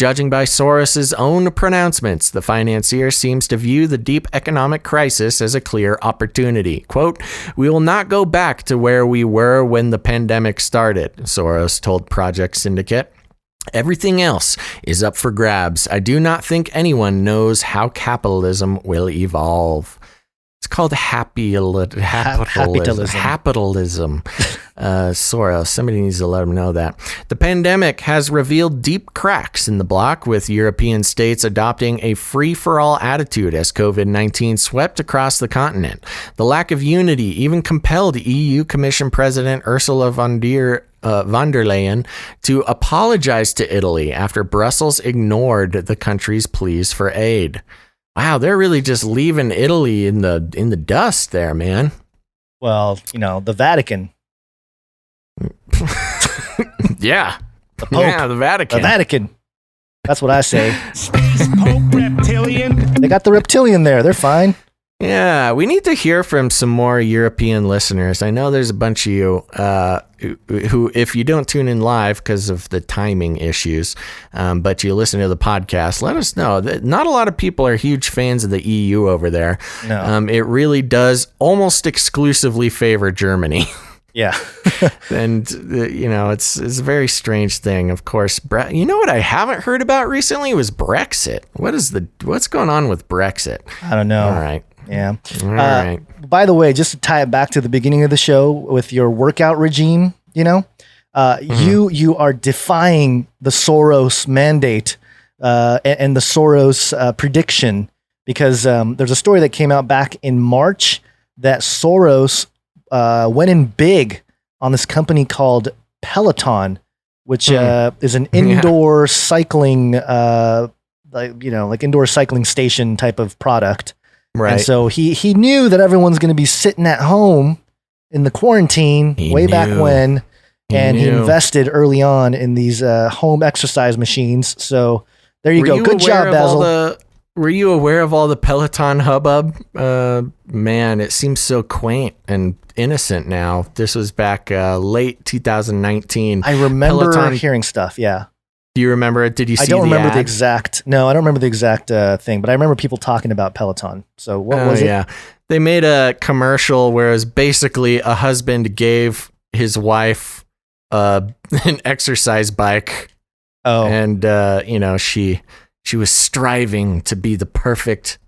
Judging by Soros's own pronouncements, the financier seems to view the deep economic crisis as a clear opportunity. Quote, we will not go back to where we were when the pandemic started, Soros told Project Syndicate. Everything else is up for grabs. I do not think anyone knows how capitalism will evolve. It's called capitalism. Soros, somebody needs to let him know that. The pandemic has revealed deep cracks in the bloc, with European states adopting a free-for-all attitude as COVID-19 swept across the continent. The lack of unity even compelled EU Commission President Ursula von der Leyen to apologize to Italy after Brussels ignored the country's pleas for aid. Wow, they're really just leaving Italy in the dust there, man. Well, the Vatican. Yeah. The Pope. Yeah, the Vatican. The Vatican. That's what I say. Space Pope reptilian. They got the reptilian there. They're fine. Yeah, we need to hear from some more European listeners. I know there's a bunch of you who, if you don't tune in live because of the timing issues, but you listen to the podcast, let us know. Not a lot of people are huge fans of the EU over there. No. It really does almost exclusively favor Germany. Yeah. And, it's a very strange thing. Of course, you know what I haven't heard about recently was Brexit. What's going on with Brexit? I don't know. All right. Yeah. All right. By the way, just to tie it back to the beginning of the show with your workout regime, you are defying the Soros mandate and the Soros prediction, because there's a story that came out back in March that Soros went in big on this company called Peloton, which is an indoor cycling, like indoor cycling station type of product. Right. And so he knew that everyone's going to be sitting at home in the quarantine back when, and he invested early on in these home exercise machines. So there you go. Good job, Basil. Were you aware of all the Peloton hubbub? Man, it seems so quaint and innocent now. This was back late 2019. I remember hearing stuff. Yeah. Do you remember it? Did you see the ad? I don't remember the exact. No, I don't remember the exact thing, but I remember people talking about Peloton. So what was it? Yeah. They made a commercial where it was basically a husband gave his wife an exercise bike. Oh. And, she was striving to be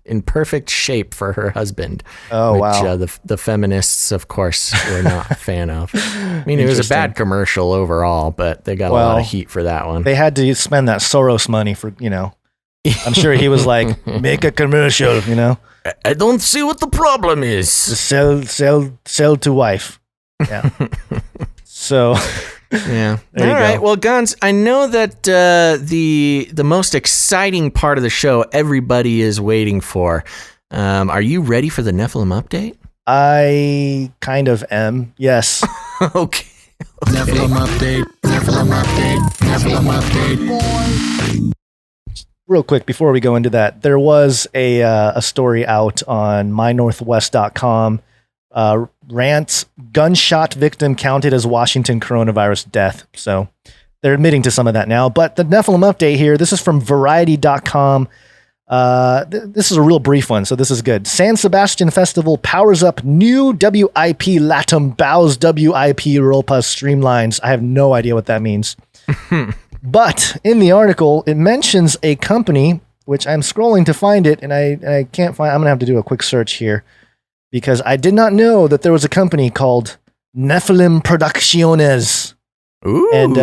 in perfect shape for her husband. Oh, which, wow. The feminists, of course, were not a fan of. I mean, it was a bad commercial overall, but they got a lot of heat for that one. They had to spend that Soros money for, I'm sure he was like, make a commercial, I don't see what the problem is. Sell to wife. Yeah. So... Yeah. All right. Well, Guns, I know that the most exciting part of the show everybody is waiting for. Are you ready for the Nephilim update? I kind of am. Yes. Okay. Nephilim update. Nephilim update. Nephilim update. Real quick before we go into that, there was a story out on mynorthwest.com. Rants, gunshot victim counted as Washington coronavirus death. So they're admitting to some of that now. But the Nephilim update here, this is from Variety.com. This is a real brief one, so this is good. San Sebastian Festival powers up new WIP Latum bows WIP Ropa streamlines. I have no idea what that means. But in the article, it mentions a company, which I'm scrolling to find it, and I can't find. I'm going to have to do a quick search here, because I did not know that there was a company called Nephilim Producciones. Ooh. And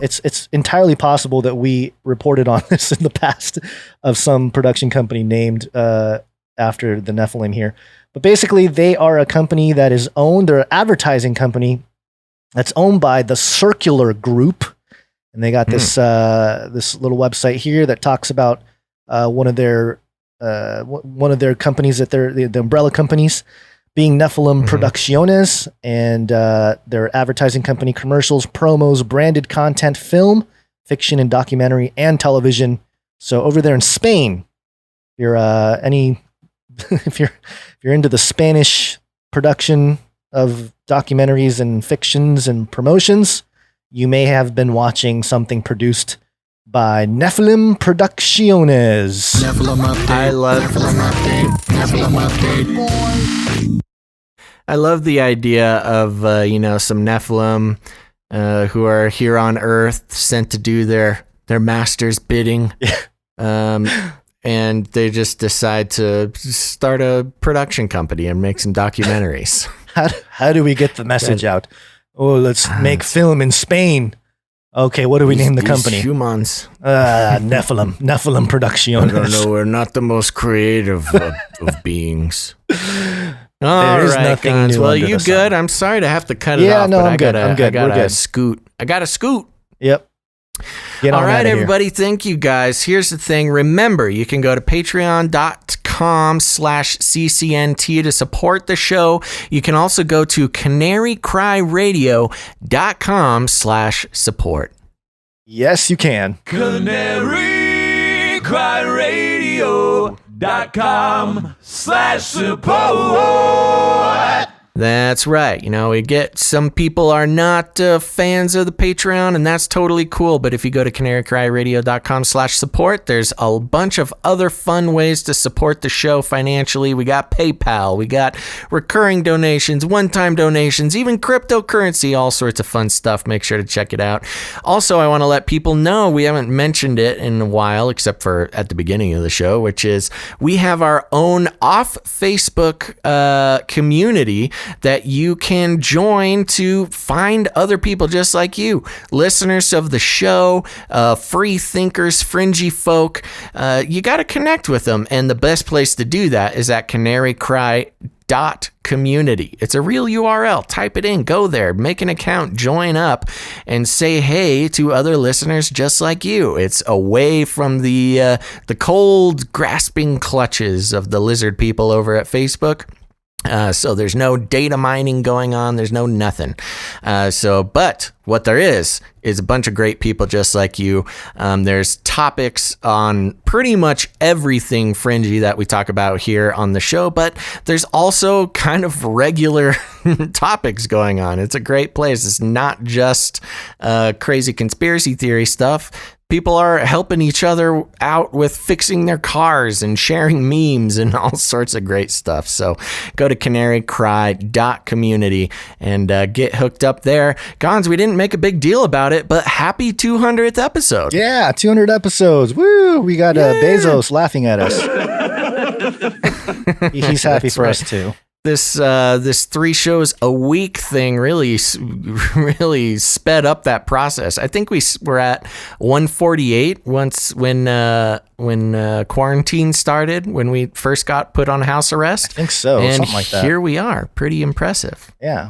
it's entirely possible that we reported on this in the past of some production company named after the Nephilim here. But basically, they are a company that is owned, they're an advertising company that's owned by the Circular Group. And they got this little website here that talks about one of their companies, that they're the umbrella companies, being Nephilim Producciones, and their advertising company, commercials, promos, branded content, film, fiction and documentary, and television. So over there in Spain, if you're if you're into the Spanish production of documentaries and fictions and promotions, you may have been watching something produced by Nephilim Producciones. Nephilim update. I love Nephilim update. Nephilim update. I love the idea of some Nephilim who are here on Earth, sent to do their master's bidding, and they just decide to start a production company and make some documentaries. How do we get the message out? Oh, let's make film in Spain. Okay, what do we name the company? Humans. Nephilim Producciones. I don't know. We're not the most creative of beings. There is nothing guys. new Well, under you the good? sun. I'm sorry to have to cut it off. Yeah, no, but I'm good. I'm good. We're good. Scoot. I got to scoot. Yep. Get on All right, outta here. everybody. Thank you, guys. Here's the thing. Remember, you can go to patreon.com/CCNT to support the show. You can also go to canarycryradio.com/support. Yes, you can. Canary canarycryradio.com/support. That's right. You know, we get some people are not fans of the Patreon, and that's totally cool. But if you go to canarycryradio.com/support, there's a bunch of other fun ways to support the show financially. We got PayPal, we got recurring donations, one-time donations, even cryptocurrency, all sorts of fun stuff. Make sure to check it out. Also, I want to let people know, we haven't mentioned it in a while, except for at the beginning of the show, which is we have our own off Facebook community that you can join to find other people just like you, listeners of the show, free thinkers, fringy folk. You got to connect with them, and the best place to do that is at canarycry.community. It's a real URL. Type it in, go there, make an account, join up, and say hey to other listeners just like you. It's away from the cold, grasping clutches of the lizard people over at Facebook. So there's no data mining going on. There's no nothing. But what there is a bunch of great people just like you. There's topics on pretty much everything fringy that we talk about here on the show, but there's also kind of regular topics going on. It's a great place. It's not just crazy conspiracy theory stuff. People are helping each other out with fixing their cars and sharing memes and all sorts of great stuff. So go to canarycry.community and get hooked up there. Gons, we didn't make a big deal about it, but happy 200th episode. Yeah, 200 episodes. Woo! We got Bezos laughing at us. He's happy for us too. This 3 shows a week thing really sped up that process. I think we were at 148 once when quarantine started, when we first got put on house arrest. I think so, and something like that. Here we are, pretty impressive. Yeah,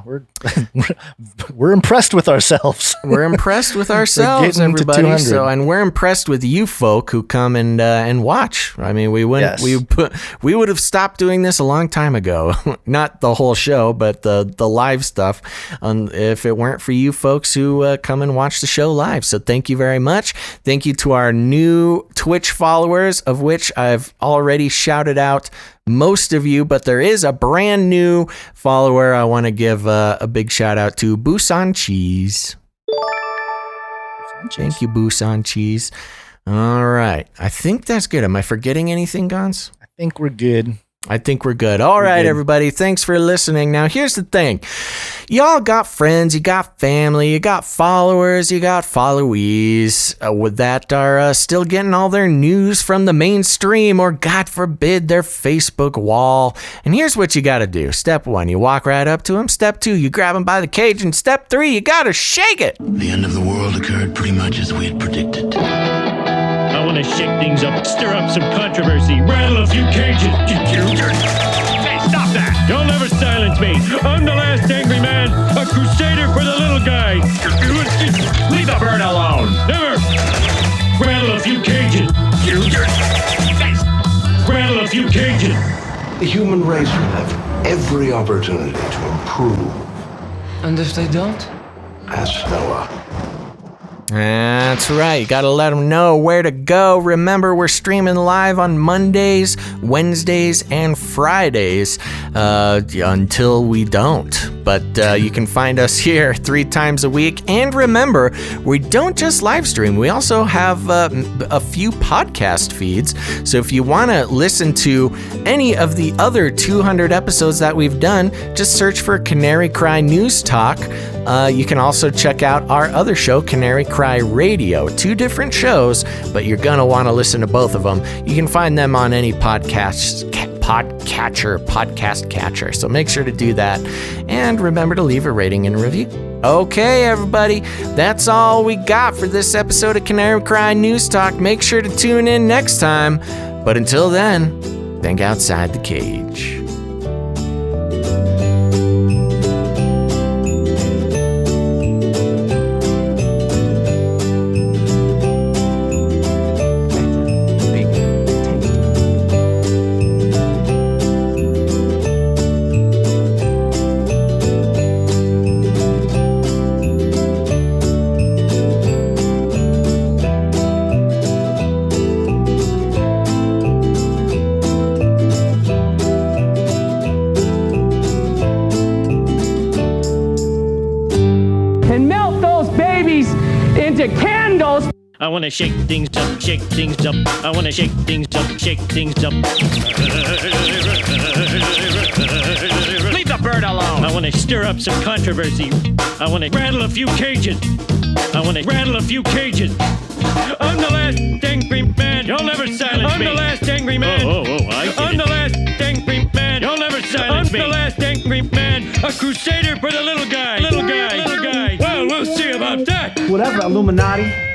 we're impressed with ourselves. We're impressed with ourselves, everybody. And we're impressed with you folk who come and watch. I mean, we would have stopped doing this a long time ago. Not the whole show, but the live stuff. If it weren't for you folks who come and watch the show live, so thank you very much. Thank you to our new Twitch followers, of which I've already shouted out most of you, but there is a brand new follower I want to give a big shout out to, Busan Cheese. Thank you, Busan Cheese. All right. I think that's good. Am I forgetting anything, Gons? I think we're good. All right, everybody. Thanks for listening. Now, here's the thing. Y'all got friends, you got family, you got followers, you got followees that are still getting all their news from the mainstream or, God forbid, their Facebook wall. And here's what you got to do. Step 1, you walk right up to them. Step 2, you grab them by the cage. And step 3, you got to shake it. The end of the world occurred pretty much as we had predicted. I want to shake things up, stir up some controversy, rattle a few cages. Hey, stop that! You'll never silence me. I'm the last angry man, a crusader for the little guy. Leave the bird alone. Never. Rattle a few cages. Rattle a few cages. The human race will have every opportunity to improve. And if they don't? Ask Noah. That's right. You got to let them know where to go. Remember, we're streaming live on Mondays, Wednesdays, and Fridays until we don't. But you can find us here 3 times a week. And remember, we don't just live stream. We also have a few podcast feeds. So if you want to listen to any of the other 200 episodes that we've done, just search for Canary Cry News Talk. You can also check out our other show, Canary Cry Radio. 2 different shows, but you're going to want to listen to both of them. You can find them on any podcast catcher. So make sure to do that. And remember to leave a rating and review. Okay, everybody, that's all we got for this episode of Canary Cry News Talk. Make sure to tune in next time. But until then, think outside the cage. into candles. I want to shake things up, shake things up. I want to shake things up, shake things up. Leave the bird alone. I want to stir up some controversy. I want to rattle a few cages. I want to rattle a few cages. I'm the last angry man. You'll never silence me. I'm the last angry man. I'm the last angry man. You'll never silence me. I'm the last angry man. A crusader for the little guy. Little guy. Little guy. Well, we'll see about that. Whatever, Illuminati.